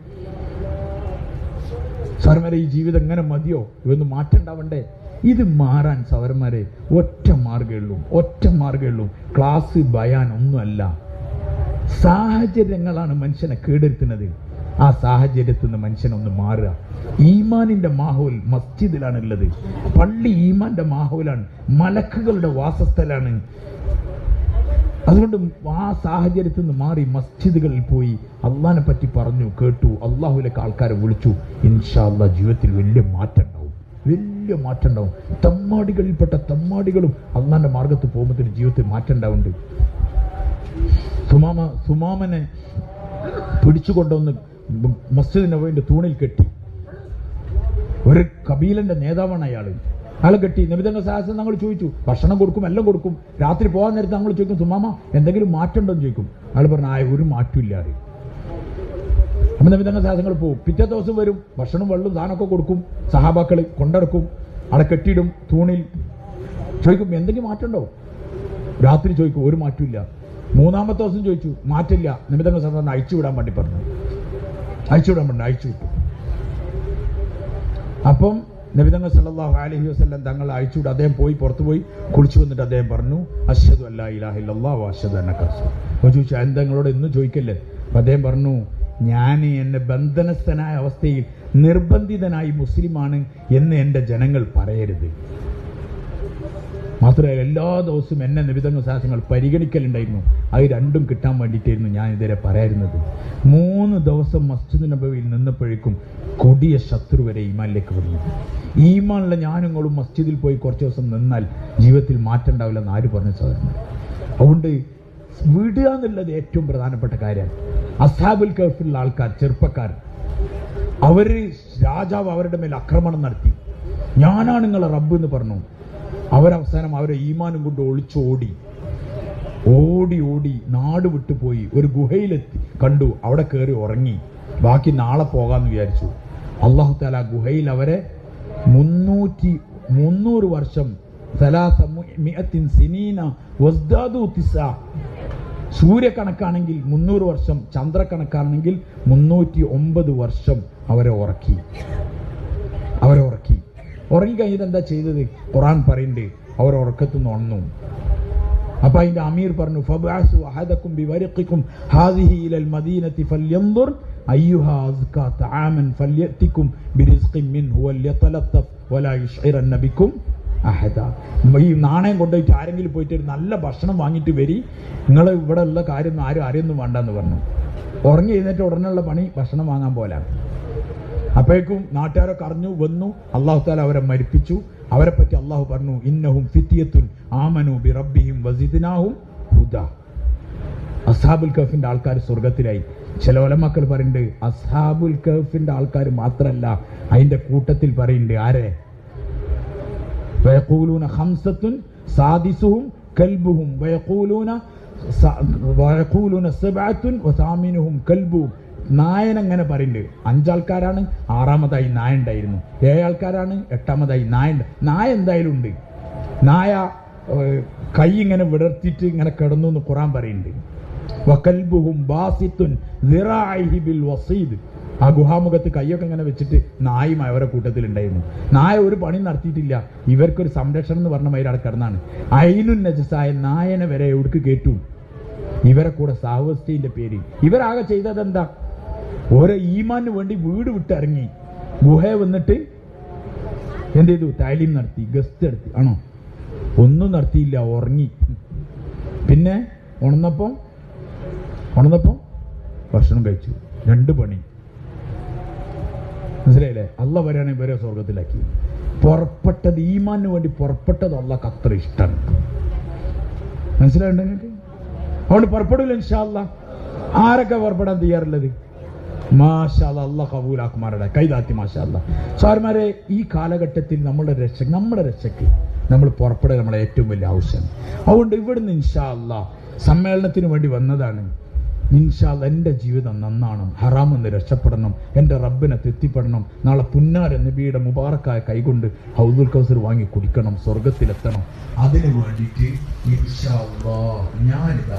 സാറന്മാരെ, ഈ ജീവിതം എങ്ങനെ മതിയോ? ഇതൊന്ന് മാറ്റം ഉണ്ടാവണ്ടേ? ഇത് മാറാൻ സഹോദരന്മാരെ ഒറ്റ മാർഗ്ഗമുള്ളൂ. ക്ലാസ് ബയാൻ ഒന്നുമല്ല. സാഹചര്യങ്ങളാണ് മനുഷ്യനെ കേടെടുത്തുന്നത്. ആ സാഹചര്യത്തിൽ നിന്ന് മനുഷ്യനൊന്ന് മാറുക. ഈമാനിന്റെ മാഹോൽ മസ്ജിദിലാണ് ഉള്ളത്. പള്ളി ഈമാന്റെ മാഹോലാണ്, മലക്കുകളുടെ വാസസ്ഥലാണ്. അതുകൊണ്ട് ആ സാഹചര്യത്തിൽ നിന്ന് മാറി മസ്ജിദുകളിൽ പോയി അള്ളാഹിനെ പറ്റി പറഞ്ഞു കേട്ടു, അള്ളാഹുലേക്ക് ആൾക്കാരെ വിളിച്ചു. ഇൻഷാ അല്ലാഹ് ജീവിതത്തിൽ വലിയ മാറ്റം ഉണ്ടാവും. തമ്മാടികളിൽപ്പെട്ട തമ്മാടികളും അള്ളാന്റെ മാർഗത്ത് പോകുമ്പോൾ ജീവിതത്തിൽ മാറ്റം ഉണ്ടാവുന്നുണ്ട്. സുമാമനെ പിടിച്ചുകൊണ്ടുവന്ന് മസ്ജിദ് നബവിന്റെ തൂണിൽ കെട്ടി. ഒരു കബീലന്റെ നേതാവാണ് അയാളെ കെട്ടി. നബി തങ്ങൾ സാഹസം ഞങ്ങൾ ചോദിച്ചു, ഭക്ഷണം കൊടുക്കും, എല്ലാം കൊടുക്കും. രാത്രി പോകാൻ നേരത്തെ ഞങ്ങൾ ചോദിക്കും, സുമാമ എന്തെങ്കിലും മാറ്റം ഉണ്ടോ എന്ന് ചോദിക്കും. അയാൾ പറഞ്ഞു, ഒരു മാറ്റമില്ല. അപ്പം നബി തങ്ങൾ സാഹസങ്ങൾ പോകും. പിറ്റേ ദിവസം വരും, ഭക്ഷണം വെള്ളം സാധനമൊക്കെ കൊടുക്കും. സഹാബാക്കൾ കൊണ്ടിറക്കും, അവിടെ കെട്ടിയിടും തൂണിൽ. ചോദിക്കും, എന്തെങ്കിലും മാറ്റം ഉണ്ടോ? രാത്രി ചോദിക്കും, ഒരു മാറ്റമില്ല. മൂന്നാമത്തെ ദിവസം ചോദിച്ചു, മാറ്റില്ല. നബി തങ്ങൾ സാഹസം അയച്ചുവിടാൻ വേണ്ടി പറഞ്ഞു. അയച്ചു വിട്ടു. അപ്പം നബി തങ്ങൾ സല്ലല്ലാഹു അലൈഹി വസല്ലം തങ്ങൾ അയച്ചുവിട്ട് അദ്ദേഹം പോയി, പുറത്തു പോയി കുളിച്ചു വന്നിട്ട് അദ്ദേഹം പറഞ്ഞു, അശ്ഹദു അല്ലാ ഇലാഹ ഇല്ലല്ലാഹ് വഅശ്ഹദു അന്നക റസൂൽ. അപ്പോൾ ചോദിച്ചു, എന്താ നിങ്ങളോട് എന്നും ചോദിക്കല്ലേ? അപ്പം അദ്ദേഹം പറഞ്ഞു, ഞാൻ എന്നെ ബന്ധനസ്ഥനായ അവസ്ഥയിൽ നിർബന്ധിതനായി മുസ്ലിമാണ് എന്ന് എൻ്റെ ജനങ്ങൾ പറയരുത്. മാത്രമല്ല എല്ലാ ദിവസവും എന്നെ നബി തങ്ങൾ സാഹസങ്ങൾ പരിഗണിക്കലുണ്ടായിരുന്നു. അത് രണ്ടും കിട്ടാൻ വേണ്ടിയിട്ടായിരുന്നു ഞാൻ ഇതുവരെ പറയാറുന്നത്. 3 ദിവസം മസ്ജിദ് നബവിയിൽ നിന്നപ്പോഴേക്കും കൊടിയ ശത്രു വരെ ഈമാനിലേക്ക് വന്നു. ഈമാനുള്ള ഞാനുങ്ങളും മസ്ജിദിൽ പോയി കുറച്ച് ദിവസം നിന്നാൽ ജീവിതത്തിൽ മാറ്റം ഉണ്ടാവില്ലെന്ന് ആര് പറഞ്ഞു സാധാരണ? അതുകൊണ്ട് വിടുക എന്നുള്ളത് ഏറ്റവും പ്രധാനപ്പെട്ട കാര്യമാണ്. അസ്ഹാബുൽ കഹ്ഫിലുള്ള ആൾക്കാർ, ചെറുപ്പക്കാർ, രാജാവ് അവരുടെ മേൽ ആക്രമണം നടത്തി. ഞാനാണ് നിങ്ങളെ റബ്ബ് എന്ന് പറഞ്ഞു. അവരവസാനം അവരെ ഈമാനും കൊണ്ട് ഓടി നാട് വിട്ടുപോയി. ഒരു ഗുഹയിലെത്തി കണ്ടു, അവിടെ കയറി ഉറങ്ങി. ബാക്കി നാളെ പോകാമെന്ന് വിചാരിച്ചു. അല്ലാഹു തആല ഗുഹയിൽ അവരെ 300 വർഷം 300 സിനീന വസ്ദാദു 9 സൂര്യക്കണക്കാണെങ്കിൽ 300 വർഷം, ചന്ദ്രക്കണക്കാണെങ്കിൽ 309 വർഷം അവരെ ഉറക്കി. ഉറങ്ങിക്കഴിഞ്ഞിട്ട് എന്താ ചെയ്തത്? ഖുർആൻ പറയുന്നുണ്ട്, അവർ ഉറക്കത്തുനിന്ന് ഉണർന്നു. അപ്പൊ അതിന്റെ അമീർ പറഞ്ഞു, ഫബഅസു അഹദകും ബിവരിഖികും ഹാദിഹി ഇലൽ മദീനതി ഫൽയൻദുർ അയ്യുഹാ അസ്കാ തആമൻ ഫൽയതികും ബിറിസ്ഖിൻ മിൻഹു വൽയതലത്തഫ് വലാ യുശ്ഇറന്ന ബികും അഹദ. ഈ നാണയം കൊണ്ടുപോയിട്ട് ആരെങ്കിലും പോയിട്ട് ഒരു നല്ല ഭക്ഷണം വാങ്ങിയിട്ട് വരി, നിങ്ങൾ ഇവിടെ ഉള്ള കാര്യം ആരും അറിയൊന്നും വേണ്ടെന്ന് പറഞ്ഞു. ഉറങ്ങി എഴുന്നേറ്റ് ഉടനെയുള്ള പണി ഭക്ഷണം വാങ്ങാൻ പോലാണ്. അപ്പോഴേക്കും നാട്ടുകാരൊക്കെ അറിഞ്ഞു വന്നു. അല്ലാഹു തആല അവരെ മരിപ്പിച്ചു. അവരെ പറ്റി അള്ളാഹു പറഞ്ഞു, ഇന്നഹും ഫിത്യത്തുൻ ആമനു ബി റബ്ബിഹിം വസിദ്നാഹും ഹുദാ. അസ്ഹാബുൽ കഹ്ഫിന്റെ ആൾക്കാർ സ്വർഗത്തിലായി. ചില ഉലമാക്കൾ പറയുന്നുണ്ട്, അസ്ഹാബുൽ കഹ്ഫിന്റെ ആൾക്കാർ മാത്രല്ല, അതിന്റെ കൂട്ടത്തിൽ പറയുന്നുണ്ട് ആരെ? വയഖൂലൂന ഖംസത്തുൻ സാദിസുഹും കൽബുഹും വയഖൂലൂന സബഅത്തുൻ വസാമിനുഹും കൽബുഹും. നായൻ അങ്ങനെ പറയുന്നുണ്ട്. 5 ആൾക്കാരാണ്, 6-മതായി നായ ഉണ്ടായിരുന്നു. 7 ആൾക്കാരാണ്, 8-മതായി നായ. നായ എന്തായാലും ഉണ്ട്. നായ കൈ ഇങ്ങനെ വിടർത്തിയിട്ട് ഇങ്ങനെ കിടന്നു എന്ന് ഖുർആൻ പറയുന്നുണ്ട്. വകൽബുഹും ബാസിത്തുൻ ദിറാഇഹി ബിൽ വസീദ്. ആ ഗുഹാമുഖത്ത് കൈയൊക്കെ ഇങ്ങനെ വെച്ചിട്ട് നായും അവരുടെ കൂട്ടത്തിലുണ്ടായിരുന്നു. നായ ഒരു പണി നടത്തിയിട്ടില്ല, ഇവർക്കൊരു സംരക്ഷണം എന്ന് പറഞ്ഞ മാതിരി അവിടെ കിടന്നാണ്. ഐനുൻ നജസായ നായനെ വരെ എവിടേക്ക് കേട്ടു? ഇവരെ കൂടെ സാഹവസ്തിന്റെ പേര്. ഇവരാകെ ചെയ്തത് എന്താ? ഓരോ ഈമാന് വേണ്ടി വീട് വിട്ടിറങ്ങി ഗുഹയെ വന്നിട്ട് എന്ത് ചെയ്തു? താലീം നടത്തി, ഗസ്റ്റ് നടത്തി. ആണോ? ഒന്നും നടത്തിയില്ല, ഉറങ്ങി. പിന്നെ ഉണർന്നപ്പം ഭക്ഷണം കഴിച്ചു. 2 പണി. മനസ്സിലായില്ലേ? അള്ളാഹ് പറയുകയാണെങ്കിൽ ഇവരെ സ്വർഗത്തിലാക്കി. പുറപ്പെട്ടത് ഈമാന് വേണ്ടി പുറപ്പെട്ടത് അള്ളാഹ്ക്ക് അത്ര ഇഷ്ടമാണ്. മനസ്സിലായിട്ടുണ്ട് നിങ്ങൾക്ക്? അതുകൊണ്ട് പുറപ്പെടില്ല ഇൻഷാ അല്ലാഹ്. ആരൊക്കെ പുറപ്പെടാൻ തയ്യാറുള്ളത്? മാഷാ അല്ലാഹ്, അള്ളാഹ് കബൂലാക്കുമാരുടെ കൈതാത്തി. മാഷാ അല്ലാഹ്. സാർമാരെ, ഈ കാലഘട്ടത്തിൽ നമ്മുടെ രക്ഷയ്ക്ക് നമ്മൾ പുറപ്പെടുക നമ്മളെ ഏറ്റവും വലിയ ആവശ്യമാണ്. അതുകൊണ്ട് ഇവിടുന്ന് ഇൻഷാ അല്ലാഹ് സമ്മേളനത്തിന് വേണ്ടി വന്നതാണ്. ഇൻഷാ അല്ലാഹ് എൻ്റെ ജീവിതം നന്നാണം, ഹറാമെന്ന് രക്ഷപ്പെടണം, എൻ്റെ റബ്ബിനെ തെറ്റിപ്പെടണം. നാളെ പുന്നാര നബിയുടെ മുബാറക്കായ കൈകൊണ്ട് ഹൗദുൽ കൗസർ വാങ്ങി കുടിക്കണം, സ്വർഗത്തിലെത്തണം. അതിനു വേണ്ടിയിട്ട് ഇൻഷാ അല്ലാഹ് ഞാനിതാ